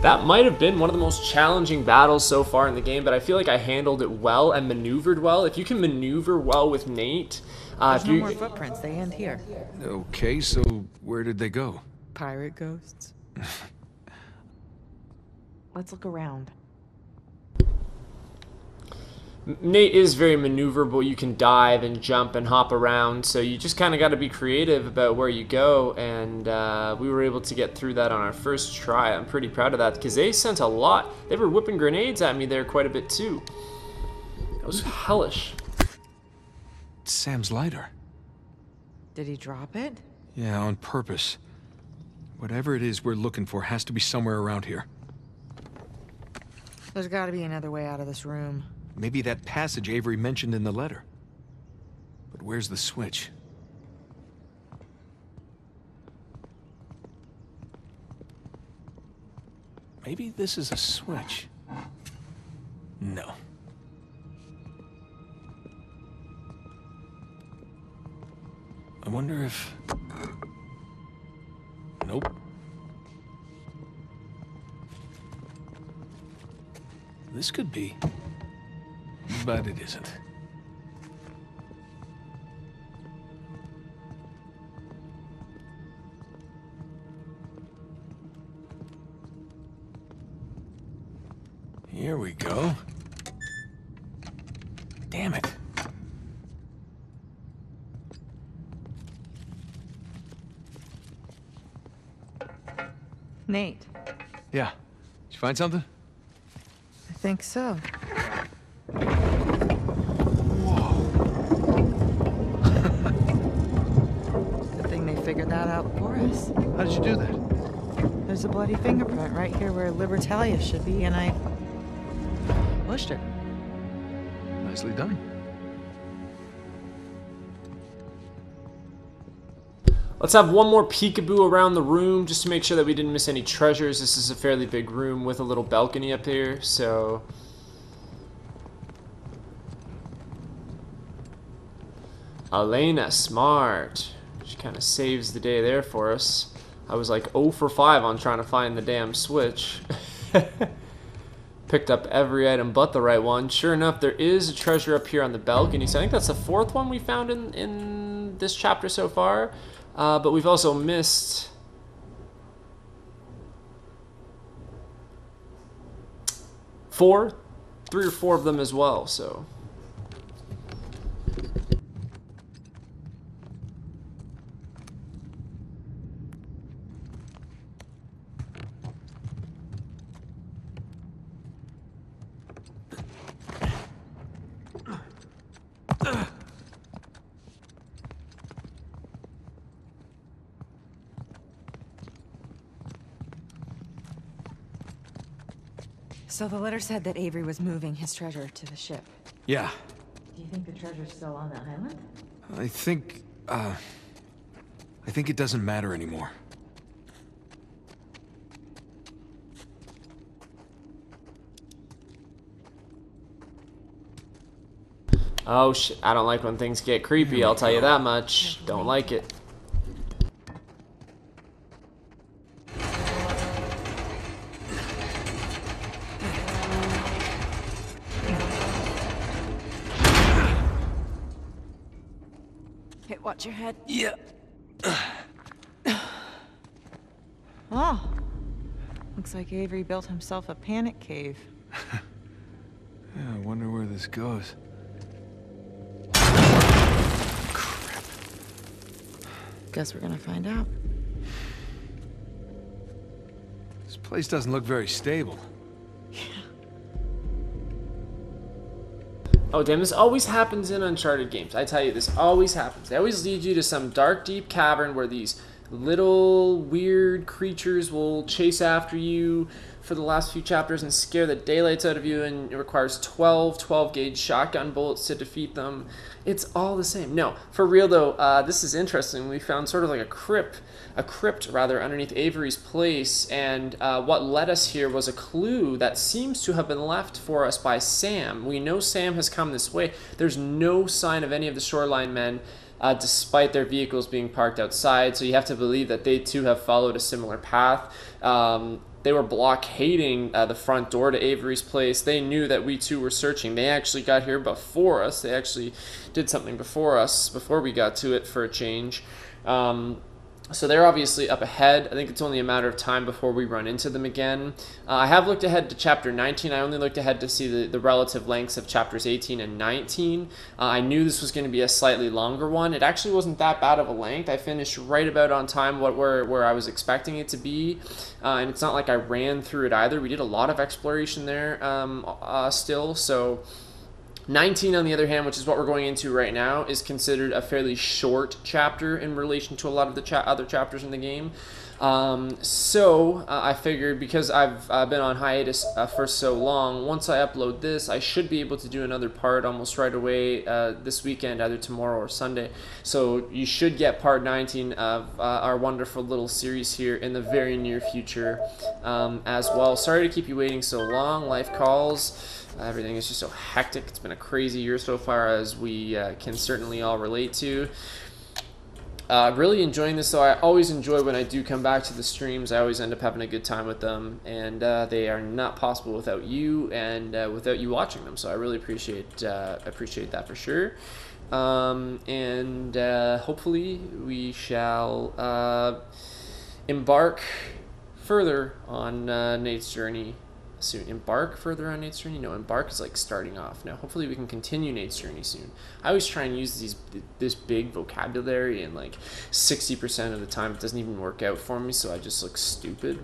That might have been one of the most challenging battles so far in the game, but I feel like I handled it well and maneuvered well. If you can maneuver well with Nate, There's no more footprints. They end here. Okay, so where did they go? Pirate ghosts. Let's look around. Nate is very maneuverable. You can dive and jump and hop around, so you just kind of got to be creative about where you go, and we were able to get through that on our first try. I'm pretty proud of that, because they sent a lot. They were whipping grenades at me there quite a bit, too. That was hellish. It's Sam's lighter. Did he drop it? Yeah, on purpose. Whatever it is we're looking for has to be somewhere around here. There's got to be another way out of this room. Maybe that passage Avery mentioned in the letter. But where's the switch? Maybe this is a switch. No. I wonder if... Nope. This could be, but it isn't. Here we go. Damn it. Nate, Yeah. Did you find something? I think so. Good thing they figured that out for us. How did you do that? There's a bloody fingerprint right here where Libertalia should be, and I pushed her. Nicely done. Let's have one more peekaboo around the room just to make sure that we didn't miss any treasures. This is a fairly big room with a little balcony up here, so... Elena, smart. She kind of saves the day there for us. I was like 0 for 5 on trying to find the damn switch. Picked up every item but the right one. Sure enough, there is a treasure up here on the balcony, so I think that's the 4th one we found in this chapter so far. But we've also missed 3 or 4 of them as well, so. So the letter said that Avery was moving his treasure to the ship. Yeah. Do you think the treasure's still on the island? I think it doesn't matter anymore. Oh shit, I don't like when things get creepy, I'll tell you that much. Don't like it. Hey, watch your head. Yeah. Oh. Looks like Avery built himself a panic cave. Yeah, I wonder where this goes. Crap. Guess we're gonna find out. This place doesn't look very stable. Oh damn, this always happens in Uncharted games. I tell you, this always happens. They always lead you to some dark, deep cavern where these little weird creatures will chase after you for the last few chapters and scare the daylights out of you, and it requires 12 gauge shotgun bullets to defeat them. It's all the same. No, for real though, this is interesting. We found sort of like a crypt underneath Avery's place, and what led us here was a clue that seems to have been left for us by Sam. We know Sam has come this way. There's no sign of any of the shoreline men, despite their vehicles being parked outside, so you have to believe that they too have followed a similar path. They were blockading the front door to Avery's place. They knew that we too were searching. They actually got here before us. They actually did something before us, before we got to it for a change. So they're obviously up ahead. I think it's only a matter of time before we run into them again. I have looked ahead to chapter 19. I only looked ahead to see the relative lengths of chapters 18 and 19. I knew this was going to be a slightly longer one. It actually wasn't that bad of a length. I finished right about on time where I was expecting it to be. And it's not like I ran through it either. We did a lot of exploration there still. So 19, on the other hand, which is what we're going into right now, is considered a fairly short chapter in relation to a lot of the other chapters in the game. So I figured, because I've been on hiatus for so long, once I upload this, I should be able to do another part almost right away this weekend, either tomorrow or Sunday. So you should get part 19 of our wonderful little series here in the very near future as well. Sorry to keep you waiting so long. Life calls. Everything is just so hectic. It's been a crazy year so far, as we can certainly all relate to. Really enjoying this, though. I always enjoy when I do come back to the streams. I always end up having a good time with them, and they are not possible without you and without you watching them. So I really appreciate that for sure. And hopefully we shall embark further on Nate's journey soon. Embark further on Nate's journey? No, embark is like starting off. Now, hopefully we can continue Nate's journey soon. I always try and use this big vocabulary, and like 60% of the time it doesn't even work out for me, so I just look stupid.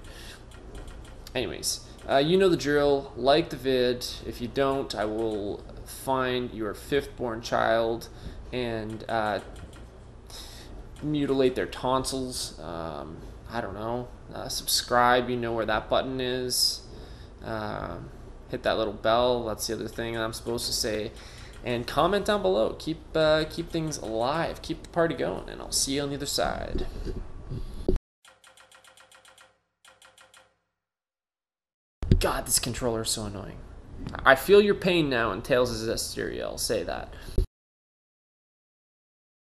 Anyways, you know the drill. Like the vid. If you don't, I will find your 5th born child and mutilate their tonsils. I don't know. Subscribe. You know where that button is. Hit that little bell. That's the other thing I'm supposed to say. And comment down below. Keep things alive. Keep the party going. And I'll see you on the other side. God, this controller is so annoying. I feel your pain now in Tales' Zestiria. I'll say that.